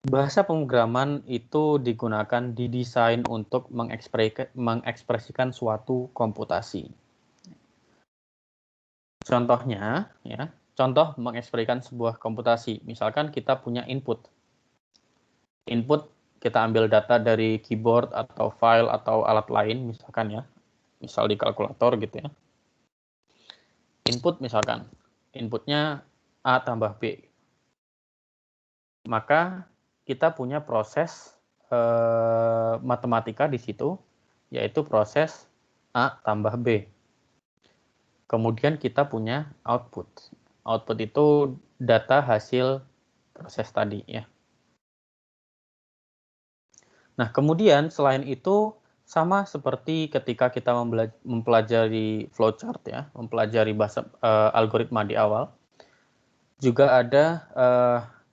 bahasa pemrograman itu digunakan, didesain untuk mengekspresikan suatu komputasi. Contohnya, ya, contoh mengekspresikan sebuah komputasi. Misalkan kita punya input. Input kita ambil data dari keyboard atau file atau alat lain, misalkan ya. Misal di kalkulator gitu ya. Input misalkan, inputnya A tambah B. Maka kita punya proses matematika di situ, yaitu proses A tambah B. Kemudian kita punya output. Output itu data hasil proses tadi ya. Nah, kemudian selain itu sama seperti ketika kita mempelajari flowchart ya, mempelajari bahasa algoritma di awal, juga ada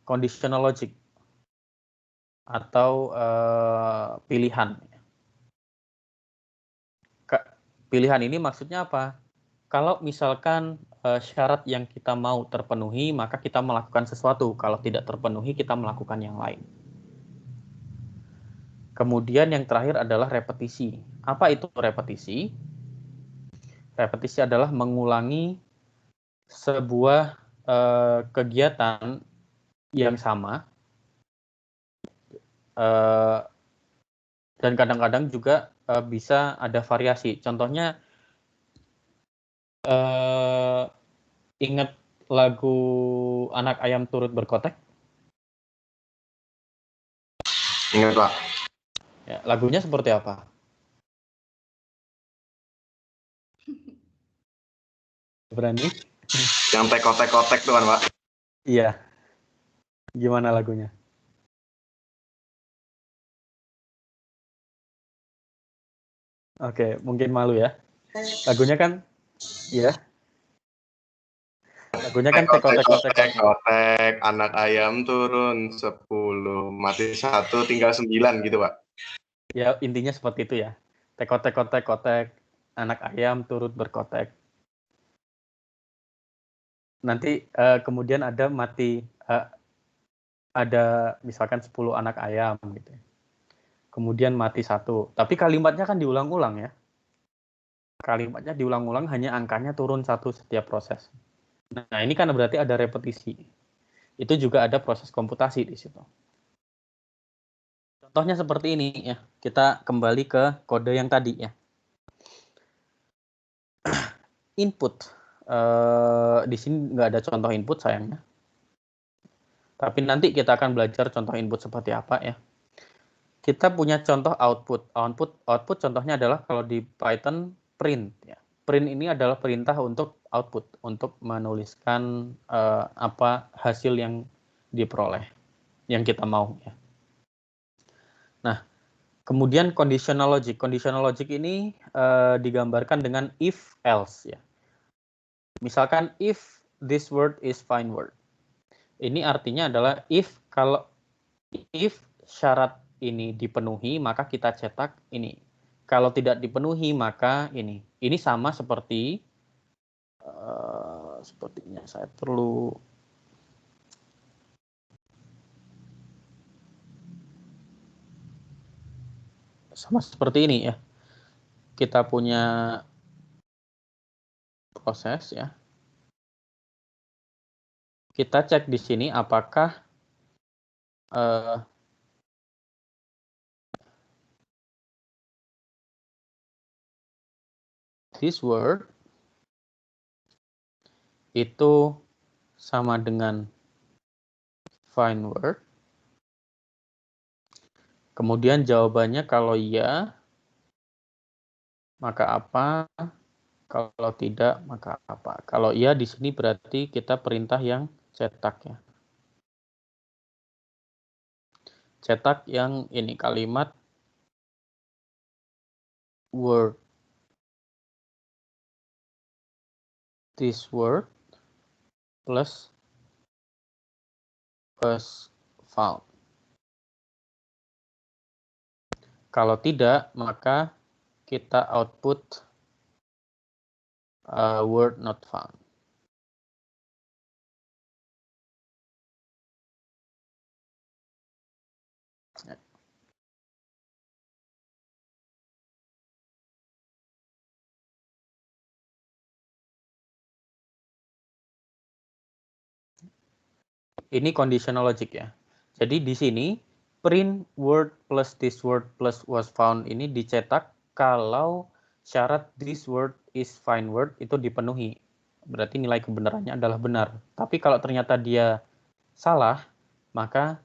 conditional logic atau pilihan. Pilihan ini maksudnya apa? Kalau misalkan syarat yang kita mau terpenuhi, maka kita melakukan sesuatu. Kalau tidak terpenuhi, kita melakukan yang lain. Kemudian yang terakhir adalah repetisi. Apa itu repetisi? Repetisi adalah mengulangi sebuah kegiatan yang sama dan kadang-kadang juga bisa ada variasi. Contohnya, ingat lagu Anak Ayam Turut Berkotek? Ingat, Pak. Ya, lagunya seperti apa? Berani? Yang tekotek-kotek tuh kan, Pak? Iya. Gimana lagunya? Oke, mungkin malu ya. Lagunya kan, iya. Lagunya kan tekotek-kotek, anak ayam turun 10, mati 1, tinggal 9 gitu, Pak. Ya, intinya seperti itu ya. Tekotek-kotek-kotek, anak ayam turut berkotek. Nanti kemudian ada ada misalkan 10 anak ayam gitu. Kemudian mati 1. Tapi kalimatnya kan diulang-ulang ya. Kalimatnya diulang-ulang, hanya angkanya turun 1 setiap proses. Nah, ini kan berarti ada repetisi. Itu juga ada proses komputasi di situ. Contohnya seperti ini ya. Kita kembali ke kode yang tadi ya. Input Di sini nggak ada contoh input sayangnya. Tapi nanti kita akan belajar contoh input seperti apa ya. Kita punya contoh output. Output contohnya adalah kalau di Python print. Ya. Print ini adalah perintah untuk output, untuk menuliskan apa hasil yang diperoleh, yang kita mau. Ya. Nah, kemudian conditional logic. Conditional logic ini digambarkan dengan if else. Ya. Misalkan if this word is fine word. Ini artinya adalah if syarat ini dipenuhi, maka kita cetak ini. Kalau tidak dipenuhi, maka ini. Ini sama seperti sepertinya saya perlu sama seperti ini ya. Kita punya proses ya. Kita cek di sini apakah this word itu sama dengan fine word. Kemudian jawabannya kalau iya, maka apa? Kalau tidak, maka apa? Kalau iya di sini berarti kita perintah yang cetak ya. Cetak yang ini kalimat word. This word plus was found. Kalau tidak, maka kita output word not found. Ini conditional logic ya. Jadi di sini print word plus this word plus was found ini dicetak kalau syarat this word is fine word itu dipenuhi. Berarti nilai kebenarannya adalah benar. Tapi kalau ternyata dia salah, maka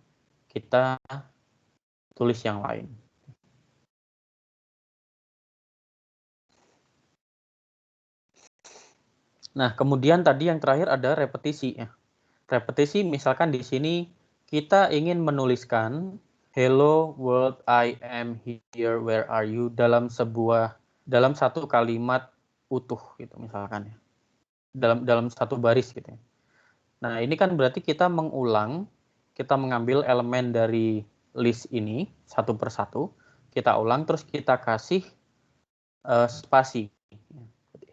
kita tulis yang lain. Nah, kemudian tadi yang terakhir ada repetisi ya. Repetisi misalkan di sini kita ingin menuliskan hello world, I am here, where are you dalam satu kalimat utuh gitu misalkan ya. Dalam satu baris gitu ya. Nah, ini kan berarti kita mengambil elemen dari list ini satu persatu, kita ulang terus kita kasih spasi.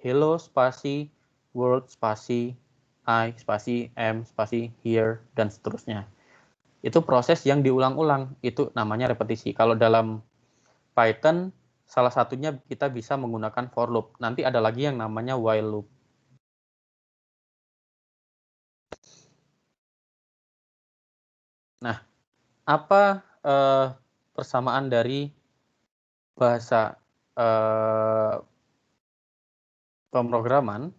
Hello spasi world spasi I spasi am spasi here dan seterusnya. Itu proses yang diulang-ulang, itu namanya repetisi. Kalau dalam Python salah satunya kita bisa menggunakan for loop. Nanti ada lagi yang namanya while loop. Nah, apa persamaan dari bahasa pemrograman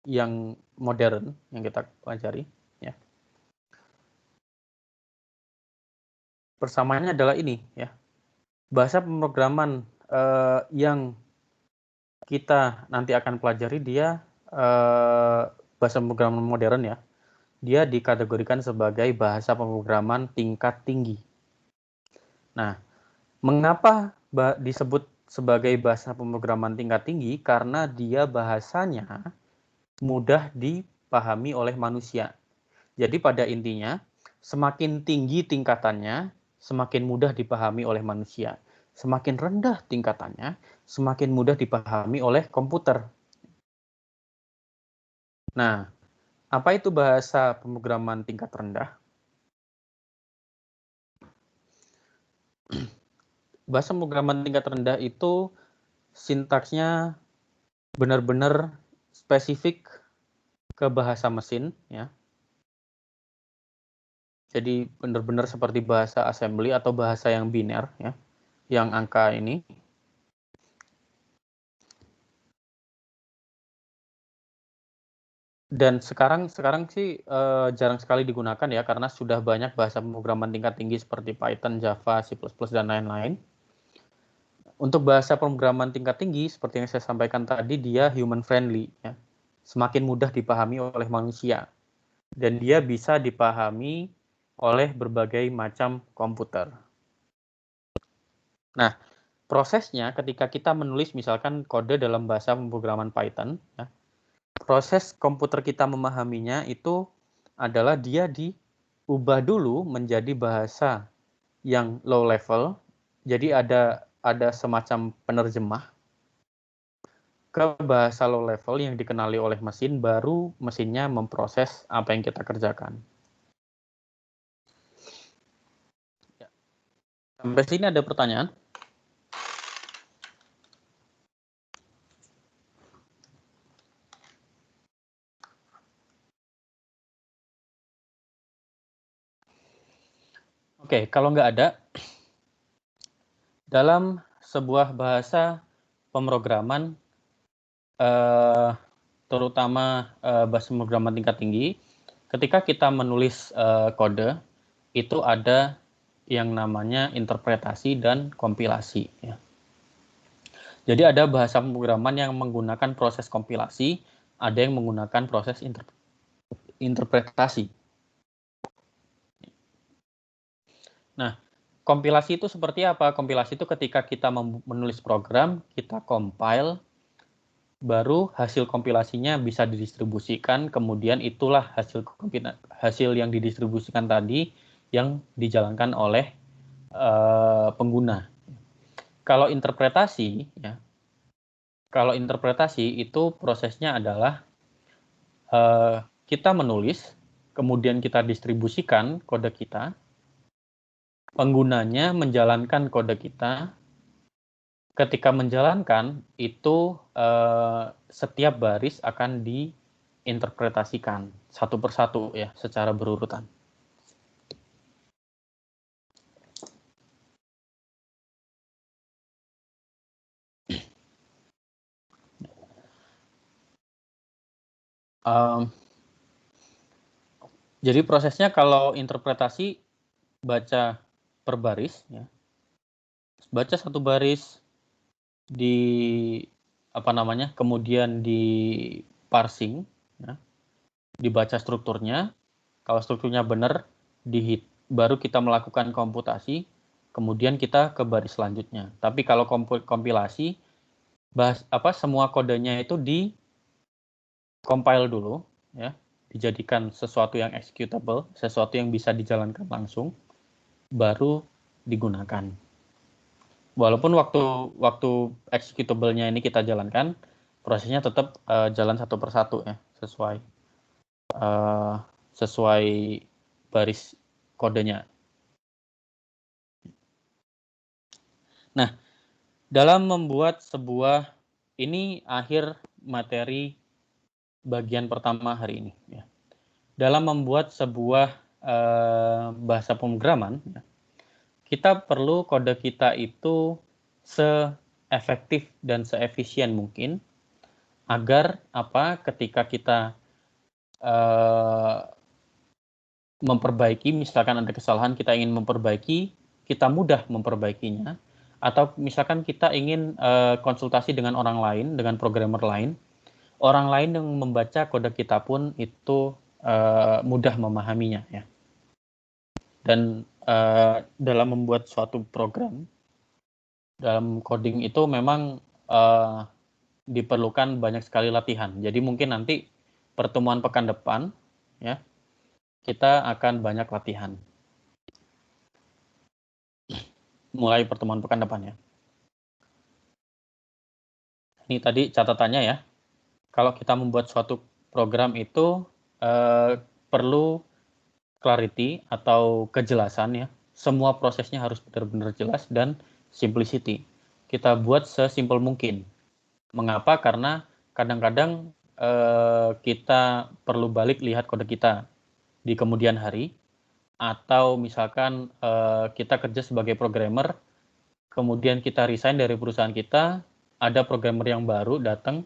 yang modern yang kita pelajari ya. Persamaannya adalah ini ya. Bahasa pemrograman yang kita nanti akan pelajari dia bahasa pemrograman modern ya. Dia dikategorikan sebagai bahasa pemrograman tingkat tinggi. Nah, mengapa disebut sebagai bahasa pemrograman tingkat tinggi? Karena dia bahasanya mudah dipahami oleh manusia. Jadi pada intinya, semakin tinggi tingkatannya, semakin mudah dipahami oleh manusia. Semakin rendah tingkatannya, semakin mudah dipahami oleh komputer. Nah, apa itu bahasa pemrograman tingkat rendah? Bahasa pemrograman tingkat rendah itu sintaksnya benar-benar spesifik ke bahasa mesin ya. Jadi benar-benar seperti bahasa assembly atau bahasa yang biner ya, yang angka ini. Dan sekarang sih jarang sekali digunakan ya, karena sudah banyak bahasa pemrograman tingkat tinggi seperti Python, Java, C++, dan lain-lain. Untuk bahasa pemrograman tingkat tinggi, seperti yang saya sampaikan tadi, dia human friendly, ya. Semakin mudah dipahami oleh manusia. Dan dia bisa dipahami oleh berbagai macam komputer. Nah, prosesnya ketika kita menulis misalkan kode dalam bahasa pemrograman Python, ya, proses komputer kita memahaminya itu adalah dia diubah dulu menjadi bahasa yang low level. Jadi ada semacam penerjemah ke bahasa low level yang dikenali oleh mesin, baru mesinnya memproses apa yang kita kerjakan. Sampai sini ada pertanyaan? Oke, kalau nggak ada, dalam sebuah bahasa pemrograman, terutama bahasa pemrograman tingkat tinggi, ketika kita menulis kode, itu ada yang namanya interpretasi dan kompilasi. Ya. Jadi ada bahasa pemrograman yang menggunakan proses kompilasi, ada yang menggunakan proses interpretasi. Nah, kompilasi itu seperti apa? Kompilasi itu ketika kita menulis program, kita compile, baru hasil kompilasinya bisa didistribusikan, kemudian itulah hasil yang didistribusikan tadi yang dijalankan oleh pengguna. Kalau interpretasi, ya, itu prosesnya adalah kita menulis, kemudian kita distribusikan kode kita, penggunanya menjalankan kode kita. Ketika menjalankan, itu setiap baris akan diinterpretasikan satu persatu ya, secara berurutan. Jadi prosesnya kalau interpretasi baca per baris, ya. Baca satu baris, kemudian di parsing, ya. Dibaca strukturnya. Kalau strukturnya benar, baru kita melakukan komputasi, kemudian kita ke baris selanjutnya. Tapi kalau kompilasi, semua kodenya itu di-compile dulu, ya, dijadikan sesuatu yang executable, sesuatu yang bisa dijalankan langsung, baru digunakan. Walaupun waktu executable-nya ini kita jalankan, prosesnya tetap jalan satu persatu ya, sesuai baris kodenya. Nah, dalam membuat ini akhir materi bagian pertama hari ini. Ya. Dalam membuat sebuah bahasa pemrograman, ya, kita perlu kode kita itu se-efektif dan se-efisien mungkin, agar ketika kita memperbaiki, misalkan ada kesalahan, kita ingin memperbaiki, kita mudah memperbaikinya, atau misalkan kita ingin konsultasi dengan orang lain, dengan programmer lain, orang lain yang membaca kode kita pun itu mudah memahaminya, ya. Dan dalam membuat suatu program, dalam coding itu memang diperlukan banyak sekali latihan. Jadi mungkin nanti pertemuan pekan depan, ya, kita akan banyak latihan. Mulai pertemuan pekan depan, ya. Ini tadi catatannya ya. Kalau kita membuat suatu program itu perlu clarity atau kejelasan, ya. Semua prosesnya harus benar-benar jelas dan simplicity. Kita buat sesimpel mungkin. Mengapa? Karena kadang-kadang kita perlu balik lihat kode kita di kemudian hari, atau misalkan kita kerja sebagai programmer, kemudian kita resign dari perusahaan kita, ada programmer yang baru datang,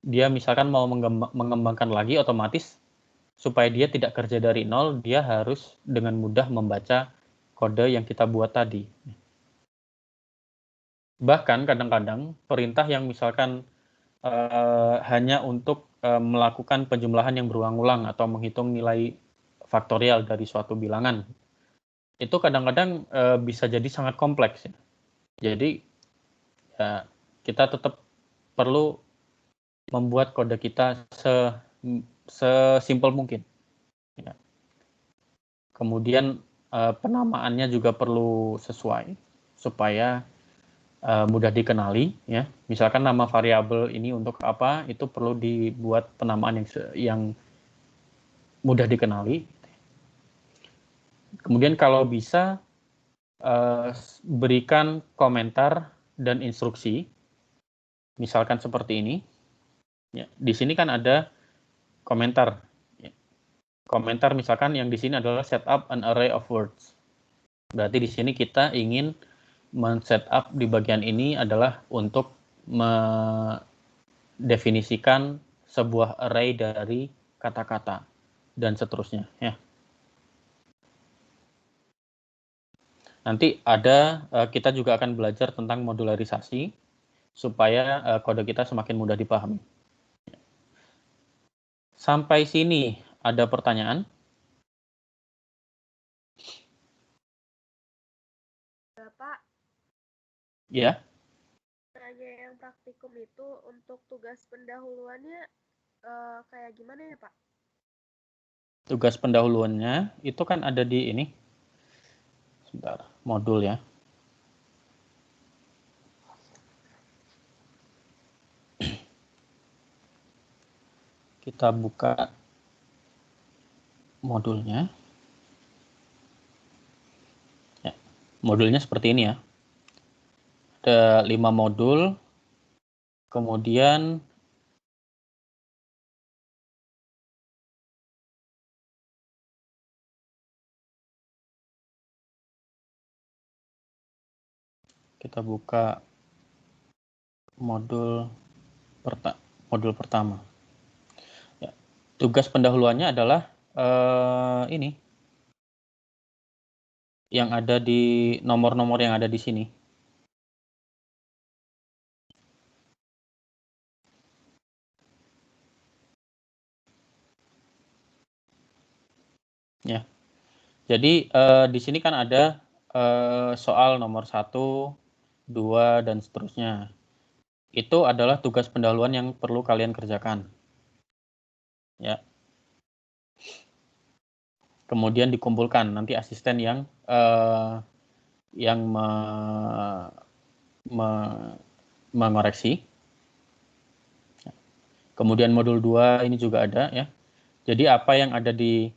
dia misalkan mau mengembangkan lagi, otomatis supaya dia tidak kerja dari nol, dia harus dengan mudah membaca kode yang kita buat tadi. Bahkan kadang-kadang perintah yang misalkan hanya untuk melakukan penjumlahan yang berulang-ulang atau menghitung nilai faktorial dari suatu bilangan, itu kadang-kadang bisa jadi sangat kompleks. Jadi ya, kita tetap perlu membuat kode kita sesimpel mungkin. Ya. Kemudian penamaannya juga perlu sesuai supaya mudah dikenali. Ya. Misalkan nama variabel ini untuk apa, itu perlu dibuat penamaan yang mudah dikenali. Kemudian kalau bisa berikan komentar dan instruksi, misalkan seperti ini. Ya, di sini kan ada komentar. Ya. Komentar misalkan yang di sini adalah setup an array of words. Berarti di sini kita ingin men-setup di bagian ini adalah untuk mendefinisikan sebuah array dari kata-kata dan seterusnya. Ya. Nanti kita juga akan belajar tentang modularisasi supaya kode kita semakin mudah dipahami. Sampai sini ada pertanyaan? Bapak, Ya. nanya yang praktikum itu untuk tugas pendahuluannya kayak gimana ya, Pak? Tugas pendahuluannya itu kan ada di ini. Sebentar, modul ya. Kita buka modulnya. Ya, modulnya seperti ini ya. Ada 5 modul. Kemudian kita buka modul pertama. Ya, tugas pendahuluannya adalah ini yang ada di nomor-nomor yang ada di sini. Ya, jadi di sini kan ada soal nomor 1, 2, dan seterusnya. Itu adalah tugas pendahuluan yang perlu kalian kerjakan. Ya. Kemudian dikumpulkan nanti asisten yang mengoreksi. Kemudian modul 2 ini juga ada ya. Jadi apa yang ada di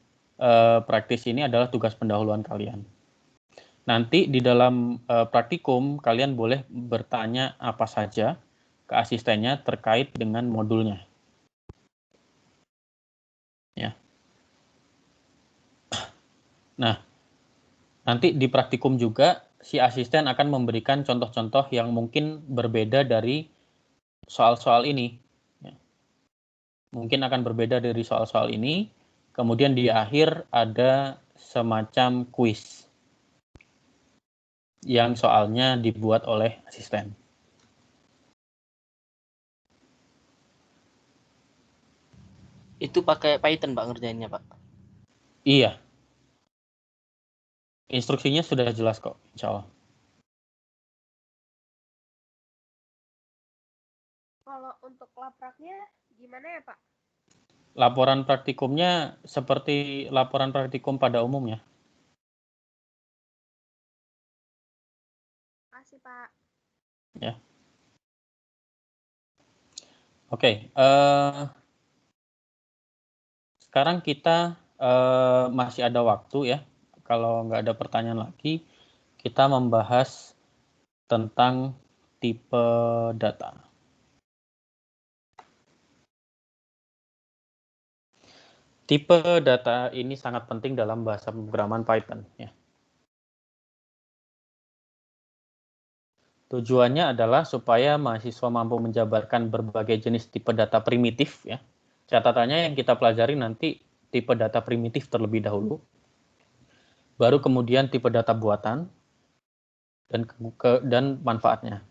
praktis ini adalah tugas pendahuluan kalian. Nanti di dalam praktikum kalian boleh bertanya apa saja ke asistennya terkait dengan modulnya. Ya. Nah, nanti di praktikum juga si asisten akan memberikan contoh-contoh yang mungkin berbeda dari soal-soal ini. Ya. Mungkin akan berbeda dari soal-soal ini. Kemudian di akhir ada semacam kuis yang soalnya dibuat oleh asisten. Itu pakai Python, Pak, ngerjainnya, Pak? Iya. Instruksinya sudah jelas kok, insya Allah. Kalau untuk lapraknya gimana ya, Pak? Laporan praktikumnya seperti laporan praktikum pada umumnya. Makasih, Pak. Ya. Oke. Sekarang kita masih ada waktu ya. Kalau nggak ada pertanyaan lagi, kita membahas tentang tipe data. Tipe data ini sangat penting dalam bahasa pemrograman Python. Ya. Tujuannya adalah supaya mahasiswa mampu menjabarkan berbagai jenis tipe data primitif ya. Catatannya yang kita pelajari nanti tipe data primitif terlebih dahulu. Baru kemudian tipe data buatan dan manfaatnya.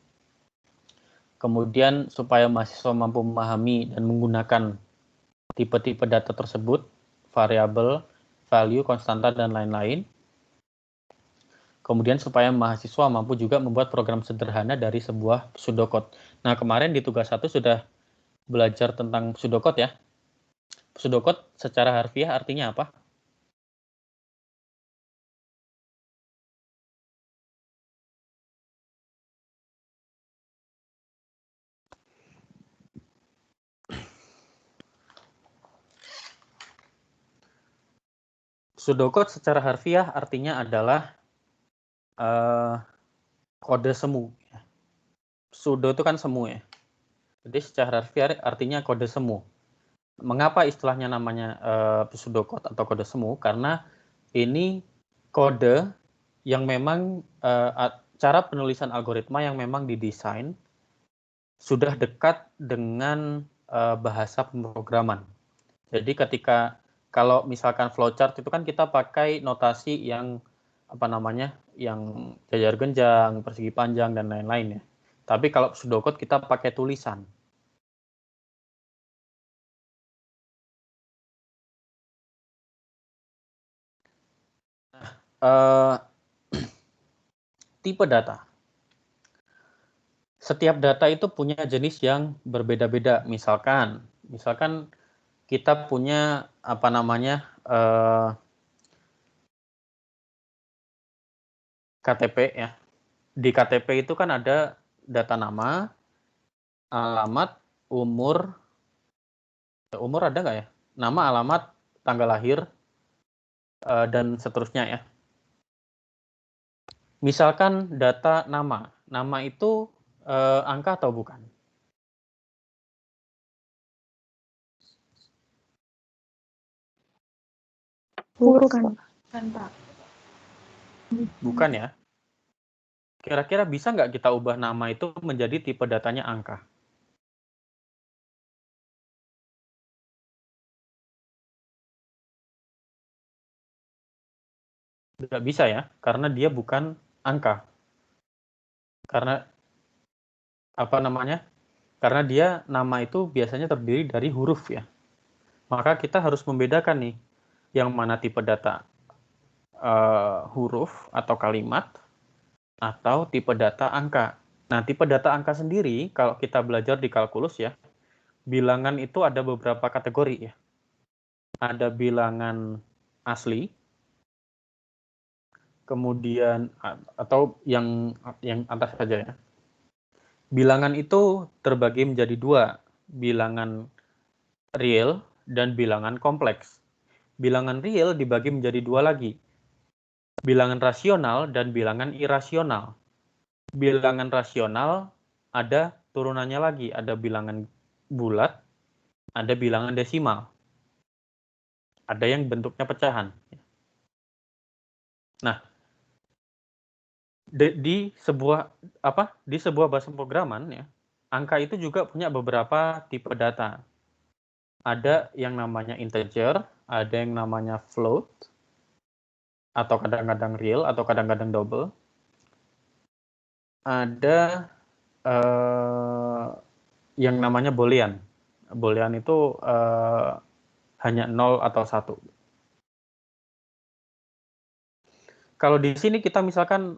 Kemudian supaya mahasiswa mampu memahami dan menggunakan tipe-tipe data tersebut, variabel, value, konstanta, dan lain-lain. Kemudian supaya mahasiswa mampu juga membuat program sederhana dari sebuah pseudocode. Nah, kemarin di tugas 1 sudah belajar tentang pseudocode ya. Pseudocode secara harfiah artinya apa? Pseudocode secara harfiah artinya adalah kode semu. Pseudo itu kan semu ya. Jadi secara harfiah artinya kode semu. Mengapa istilahnya namanya pseudocode atau kode semu? Karena ini kode yang memang cara penulisan algoritma yang memang didesain sudah dekat dengan bahasa pemrograman. Jadi kalau misalkan flowchart itu kan kita pakai notasi yang yang jajar genjang, persegi panjang, dan lain-lain ya. Tapi kalau pseudocode kita pakai tulisan. Tipe data. Setiap data itu punya jenis yang berbeda-beda. Misalkan kita punya KTP ya. Di KTP itu kan ada data nama, alamat, umur ada nggak ya? Nama, alamat, tanggal lahir, dan seterusnya ya. Misalkan data nama itu angka atau bukan? Bukan, Pak. Bukan ya. Kira-kira bisa nggak kita ubah nama itu menjadi tipe datanya angka? Nggak bisa ya, karena dia bukan angka. Karena Karena dia nama itu biasanya terdiri dari huruf ya. Maka kita harus membedakan nih, yang mana tipe data huruf atau kalimat, atau tipe data angka. Nah, tipe data angka sendiri, kalau kita belajar di kalkulus ya, bilangan itu ada beberapa kategori ya. Ada bilangan asli, kemudian atau yang atas saja ya. Bilangan itu terbagi menjadi dua, bilangan real dan bilangan kompleks. Bilangan real dibagi menjadi dua lagi, bilangan rasional dan bilangan irasional. Bilangan rasional ada turunannya lagi, ada bilangan bulat, ada bilangan desimal. Ada yang bentuknya pecahan. Nah, di sebuah bahasa pemrograman ya, angka itu juga punya beberapa tipe data. Ada yang namanya integer, ada yang namanya float, atau kadang-kadang real, atau kadang-kadang double. Ada yang namanya boolean. Boolean itu hanya 0 atau 1. Kalau di sini kita misalkan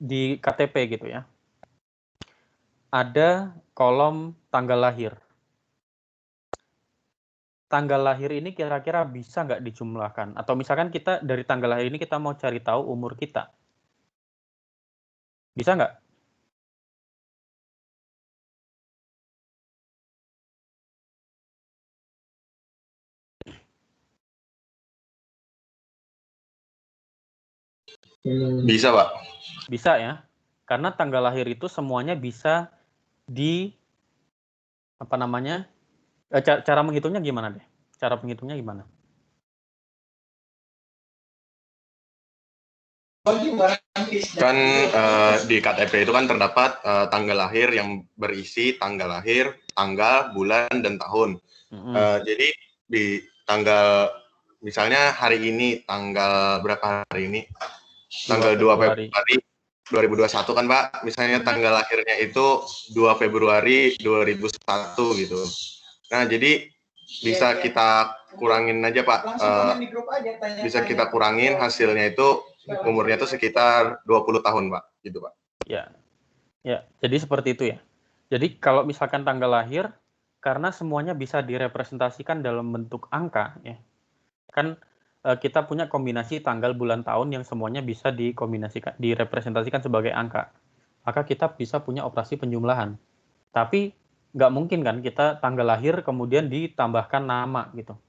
di KTP gitu ya, ada kolom tanggal lahir. Tanggal lahir ini kira-kira bisa nggak dijumlahkan? Atau misalkan kita dari tanggal lahir ini kita mau cari tahu umur kita. Bisa nggak? Bisa, Pak. Bisa ya. Karena tanggal lahir itu semuanya bisa cara menghitungnya gimana deh? Cara penghitungnya gimana? Kan di KTP itu kan terdapat tanggal lahir yang berisi tanggal lahir, tanggal, bulan, dan tahun. Jadi di tanggal, misalnya hari ini, tanggal berapa hari ini? Tanggal 2 Februari 2021 kan Pak, misalnya tanggal lahirnya itu 2 Februari 2001 gitu. Nah, jadi bisa kita kurangin aja Pak, bisa kita kurangin hasilnya itu umurnya itu sekitar 20 tahun Pak, gitu Pak. Ya, jadi seperti itu ya. Jadi kalau misalkan tanggal lahir, karena semuanya bisa direpresentasikan dalam bentuk angka ya, kan kita punya kombinasi tanggal, bulan, tahun yang semuanya bisa direpresentasikan sebagai angka. Maka kita bisa punya operasi penjumlahan. Tapi nggak mungkin kan kita tanggal lahir kemudian ditambahkan nama gitu.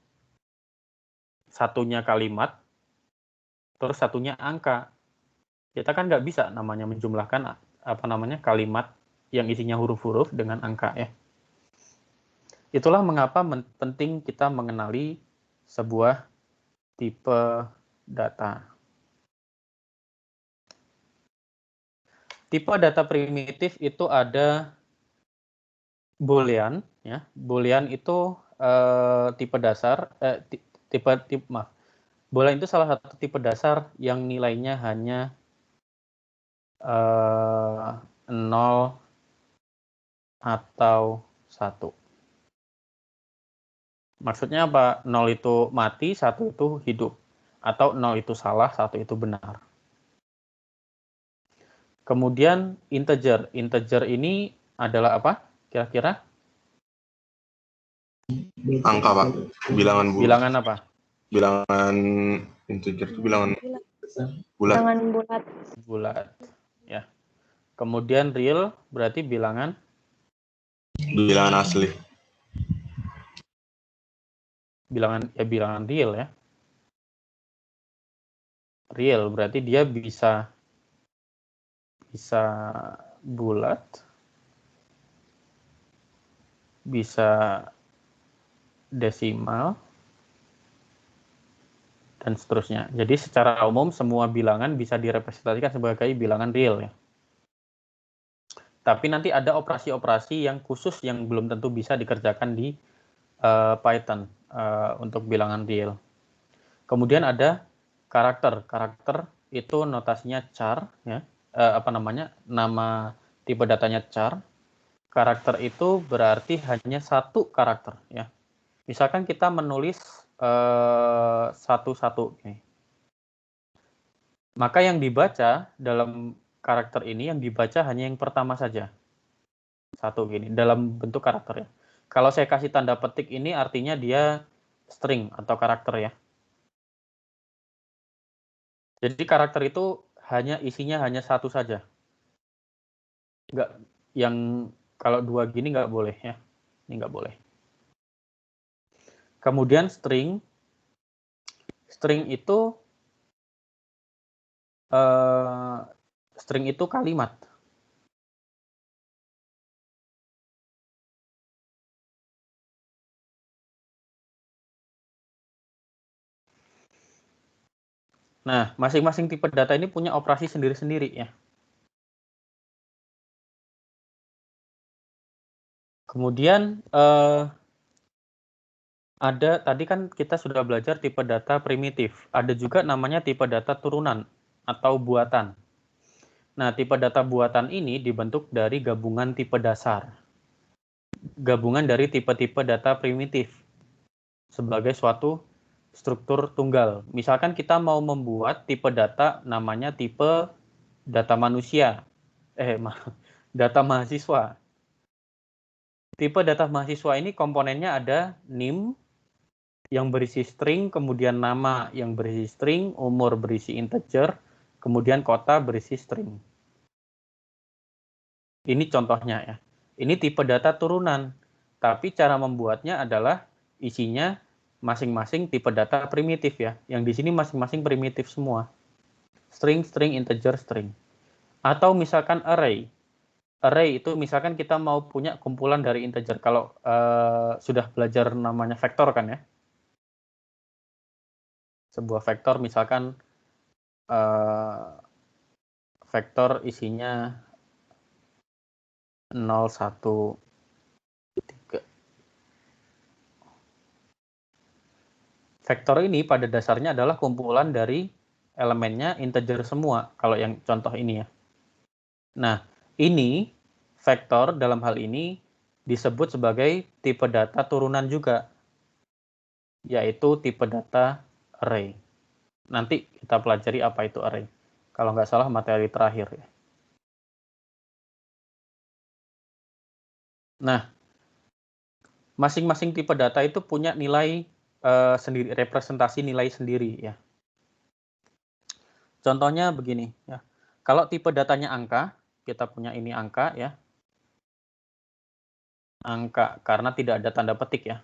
Satunya kalimat, terus satunya angka. Kita kan nggak bisa namanya menjumlahkan kalimat yang isinya huruf-huruf dengan angka ya. Itulah mengapa penting kita mengenali sebuah tipe data. Tipe data primitif itu ada Boolean ya. Boolean itu tipe dasar Boolean itu salah satu tipe dasar yang nilainya hanya 0 atau 1. Maksudnya apa? 0 itu mati, 1 itu hidup. Atau 0 itu salah, 1 itu benar. Kemudian integer. Integer ini adalah apa? Kira-kira? Angka Pak, bilangan bulat. Bilangan apa? Bilangan integer itu bilangan bulat. Bilangan bulat. Bulat. Ya. Kemudian real berarti bilangan asli. Bilangan real ya. Real berarti dia bisa bulat, bisa desimal, dan seterusnya. Jadi secara umum semua bilangan bisa direpresentasikan sebagai bilangan real ya. Tapi nanti ada operasi-operasi yang khusus yang belum tentu bisa dikerjakan di Python untuk bilangan real. Kemudian ada karakter. Karakter itu notasinya char ya. Nama tipe datanya char. Karakter itu berarti hanya satu karakter ya. Misalkan kita menulis satu-satu, maka yang dibaca dalam karakter ini yang dibaca hanya yang pertama saja, satu gini dalam bentuk karakter ya. Kalau saya kasih tanda petik ini artinya dia string atau karakter ya. Jadi karakter itu isinya hanya satu saja. Nggak, yang kalau dua gini nggak boleh ya. Ini nggak boleh. Kemudian string itu kalimat. Nah, masing-masing tipe data ini punya operasi sendiri-sendiri ya. Kemudian ada tadi kan kita sudah belajar tipe data primitif. Ada juga namanya tipe data turunan atau buatan. Nah, tipe data buatan ini dibentuk dari gabungan tipe dasar. Gabungan dari tipe-tipe data primitif sebagai suatu struktur tunggal. Misalkan kita mau membuat tipe data namanya tipe data manusia. Data mahasiswa. Tipe data mahasiswa ini komponennya ada NIM yang berisi string, kemudian nama yang berisi string, umur berisi integer, kemudian kota berisi string. Ini contohnya ya. Ini tipe data turunan. Tapi cara membuatnya adalah isinya masing-masing tipe data primitif ya. Yang di sini masing-masing primitif semua. String, string, integer, string. Atau misalkan array. Array itu misalkan kita mau punya kumpulan dari integer. Kalau sudah belajar namanya vektor kan ya. Sebuah vektor misalkan vektor isinya 0, 1, 3. Vektor ini pada dasarnya adalah kumpulan dari elemennya integer semua, kalau yang contoh ini ya. Nah, ini vektor dalam hal ini disebut sebagai tipe data turunan juga, yaitu tipe data array. Nanti kita pelajari apa itu array. Kalau nggak salah materi terakhir ya. Nah, masing-masing tipe data itu punya nilai sendiri, representasi nilai sendiri ya. Contohnya begini ya. Kalau tipe datanya angka, kita punya ini angka ya. Angka karena tidak ada tanda petik ya.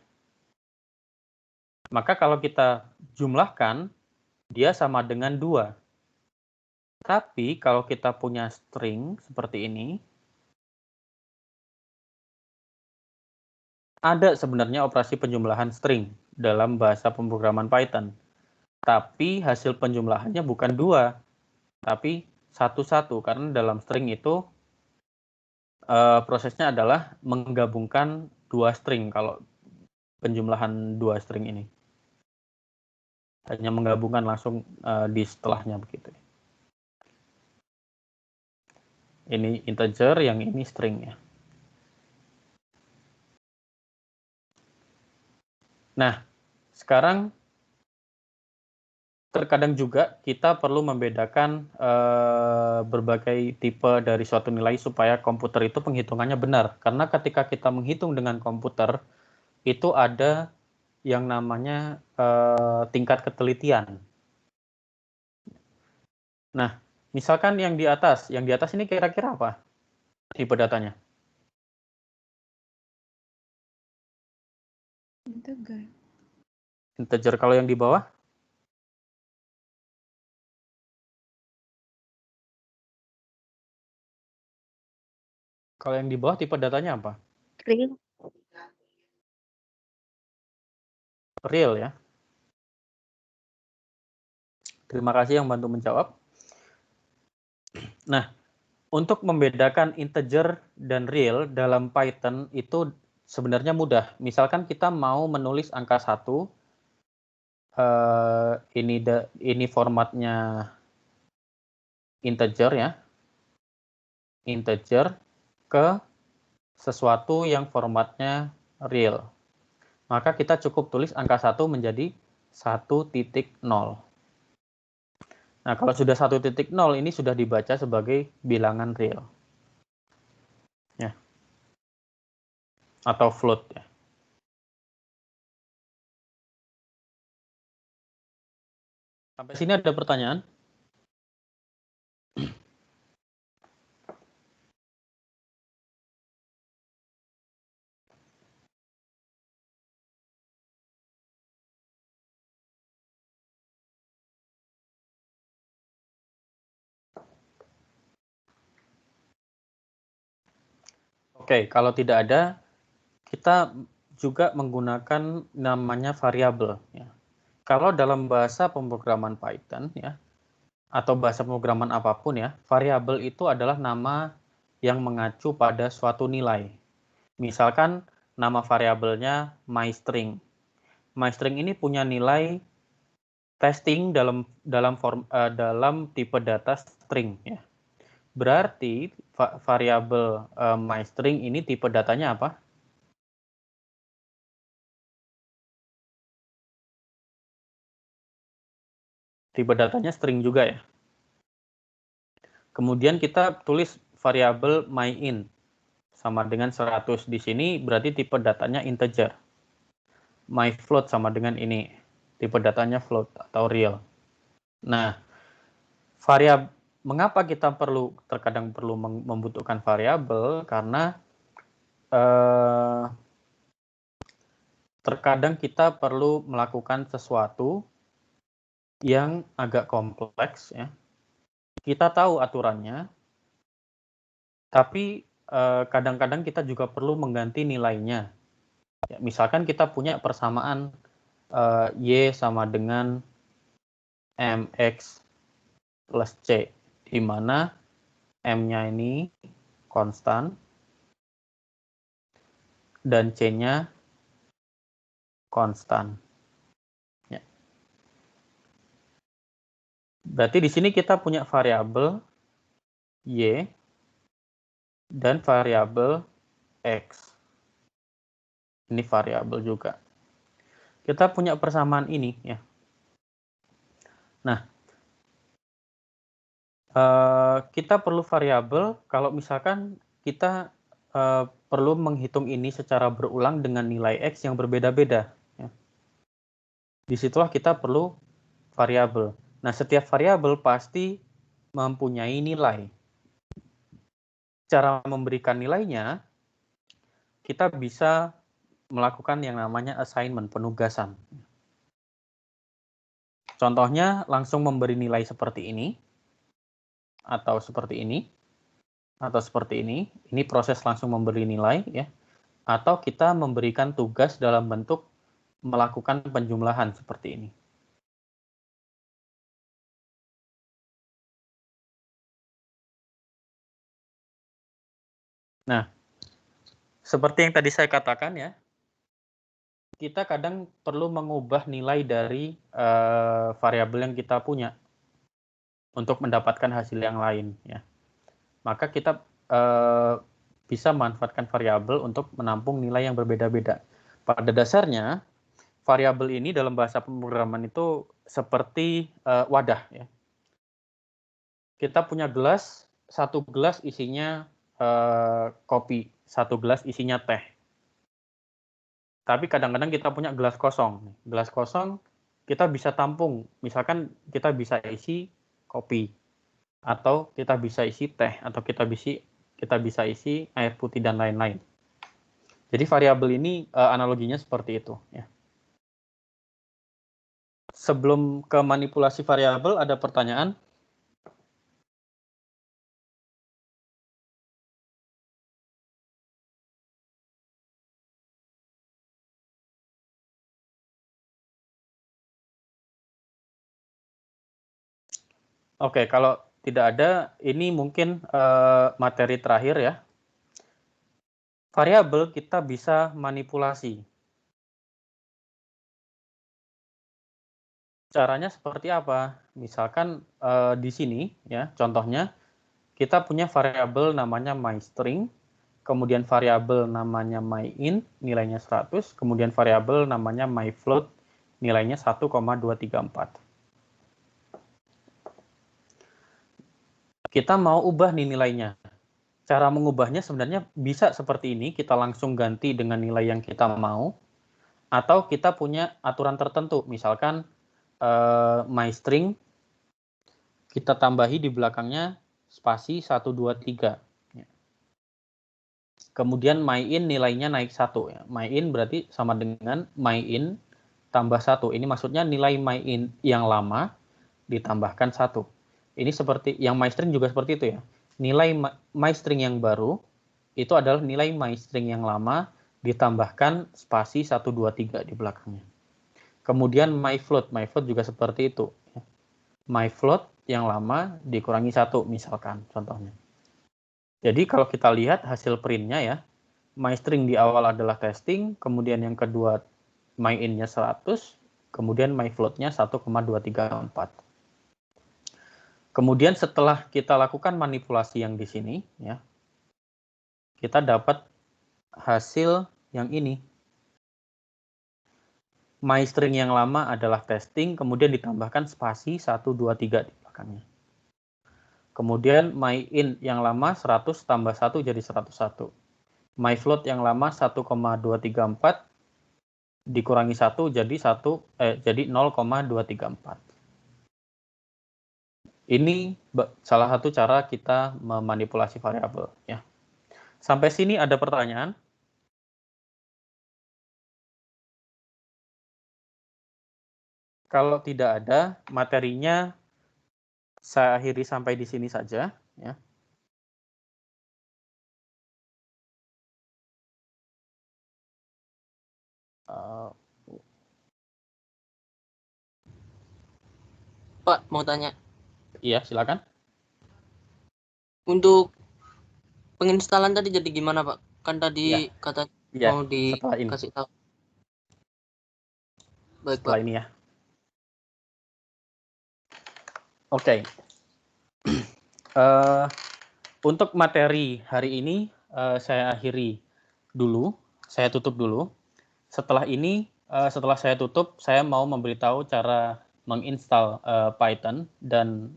Maka kalau kita jumlahkan, dia sama dengan 2. Tapi kalau kita punya string seperti ini, ada sebenarnya operasi penjumlahan string dalam bahasa pemrograman Python. Tapi hasil penjumlahannya bukan 2, tapi 1-1. Karena dalam string itu prosesnya adalah menggabungkan 2 string kalau penjumlahan 2 string ini. Hanya menggabungkan langsung di setelahnya begitu. Ini integer, yang ini string ya. Nah, sekarang terkadang juga kita perlu membedakan berbagai tipe dari suatu nilai supaya komputer itu penghitungannya benar. Karena ketika kita menghitung dengan komputer, itu ada yang namanya tingkat ketelitian. Nah, misalkan yang di atas ini kira-kira apa tipe datanya? Integer. Integer. Kalau yang di bawah? Kalau yang di bawah tipe datanya apa? Real. Real ya. Terima kasih yang bantu menjawab. Nah, untuk membedakan integer dan real dalam Python itu sebenarnya mudah. Misalkan kita mau menulis angka 1, ini formatnya integer ya. Integer ke sesuatu yang formatnya real. Maka kita cukup tulis angka 1 menjadi 1.0. Nah, kalau sudah 1.0 ini sudah dibaca sebagai bilangan real. Ya. Atau float ya. Sampai sini ada pertanyaan? Oke, kalau tidak ada, kita juga menggunakan namanya variabel. Ya. Kalau dalam bahasa pemrograman Python, ya, atau bahasa pemrograman apapun ya, variabel itu adalah nama yang mengacu pada suatu nilai. Misalkan nama variabelnya myString. MyString ini punya nilai testing dalam tipe data string. Ya. Berarti variabel myString ini tipe datanya apa? Tipe datanya string juga ya. Kemudian kita tulis variabel myInt sama dengan 100. Di sini berarti tipe datanya integer. MyFloat sama dengan ini. Tipe datanya float atau real. Nah, mengapa kita terkadang perlu membutuhkan variabel? Karena terkadang kita perlu melakukan sesuatu yang agak kompleks ya. Kita tahu aturannya, tapi kadang-kadang kita juga perlu mengganti nilainya. Ya, misalkan kita punya persamaan Y sama dengan MX plus C, di mana M-nya ini konstan, dan C-nya konstan. Ya. Berarti di sini kita punya variabel Y dan variabel X. Ini variabel juga. Kita punya persamaan ini, ya. Nah, kita perlu variabel kalau misalkan kita perlu menghitung ini secara berulang dengan nilai X yang berbeda-beda. Ya. Disitulah kita perlu variabel. Nah, setiap variabel pasti mempunyai nilai. Cara memberikan nilainya, kita bisa melakukan yang namanya assignment, penugasan. Contohnya, langsung memberi nilai seperti ini, atau seperti ini, atau seperti ini. Ini proses langsung memberi nilai, ya. Atau kita memberikan tugas dalam bentuk melakukan penjumlahan seperti ini. Nah, seperti yang tadi saya katakan, ya, kita kadang perlu mengubah nilai dari variabel yang kita punya untuk mendapatkan hasil yang lain, ya. Maka kita bisa memanfaatkan variabel untuk menampung nilai yang berbeda-beda. Pada dasarnya, variabel ini dalam bahasa pemrograman itu seperti wadah, ya. Kita punya gelas, satu gelas isinya kopi, satu gelas isinya teh. Tapi kadang-kadang kita punya gelas kosong. Gelas kosong kita bisa tampung, misalkan kita bisa isi kopi, atau kita bisa isi teh, atau kita bisa isi air putih dan lain-lain. Jadi variabel ini analoginya seperti itu, ya. Sebelum ke manipulasi variabel, ada pertanyaan? Oke, kalau tidak ada, ini mungkin materi terakhir, ya. Variabel kita bisa manipulasi. Caranya seperti apa? Misalkan di sini, ya, contohnya kita punya variabel namanya myString, kemudian variabel namanya myInt, nilainya 100, kemudian variabel namanya myFloat, nilainya 1,234. Kita mau ubah nih nilainya. Cara mengubahnya sebenarnya bisa seperti ini, kita langsung ganti dengan nilai yang kita mau, atau kita punya aturan tertentu, misalkan myString, kita tambahi di belakangnya spasi 123. Kemudian myInt nilainya naik 1. Ya. myInt berarti sama dengan myInt tambah 1. Ini maksudnya nilai myInt yang lama ditambahkan 1. Ini seperti, yang myString juga seperti itu, ya. Nilai myString yang baru, itu adalah nilai myString yang lama ditambahkan spasi 123 di belakangnya. Kemudian myFloat juga seperti itu. Ya. myFloat yang lama dikurangi 1, misalkan, contohnya. Jadi kalau kita lihat hasil printnya, ya, myString di awal adalah testing, kemudian yang kedua myInt-nya 100, kemudian myFloat-nya 1,234. Kemudian setelah kita lakukan manipulasi yang di sini, ya, kita dapat hasil yang ini. myString yang lama adalah testing, kemudian ditambahkan spasi 123 di belakangnya. Kemudian myInt yang lama 100 tambah 1 jadi 101. myFloat yang lama 1,234 dikurangi 1 jadi 0,234. Ini salah satu cara kita memanipulasi variabel, ya. Sampai sini ada pertanyaan? Kalau tidak ada, materinya saya akhiri sampai di sini saja, ya. Pak, mau tanya. Iya, silakan. Untuk penginstalan tadi jadi gimana Pak? Kan tadi kata Ya, mau setelah ini. dikasih tahu. Baik Setelah Pak. ini ya. Oke. Untuk materi hari ini saya akhiri dulu, saya tutup dulu. Setelah ini, setelah saya tutup, saya mau memberitahu cara menginstal Python dan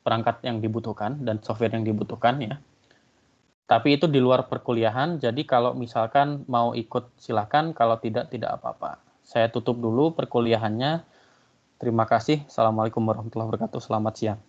perangkat yang dibutuhkan dan software yang dibutuhkan ya. Tapi itu di luar perkuliahan, jadi kalau misalkan mau ikut silakan, kalau tidak apa-apa. Saya tutup dulu perkuliahannya. Terima kasih. Assalamualaikum warahmatullahi wabarakatuh. Selamat siang.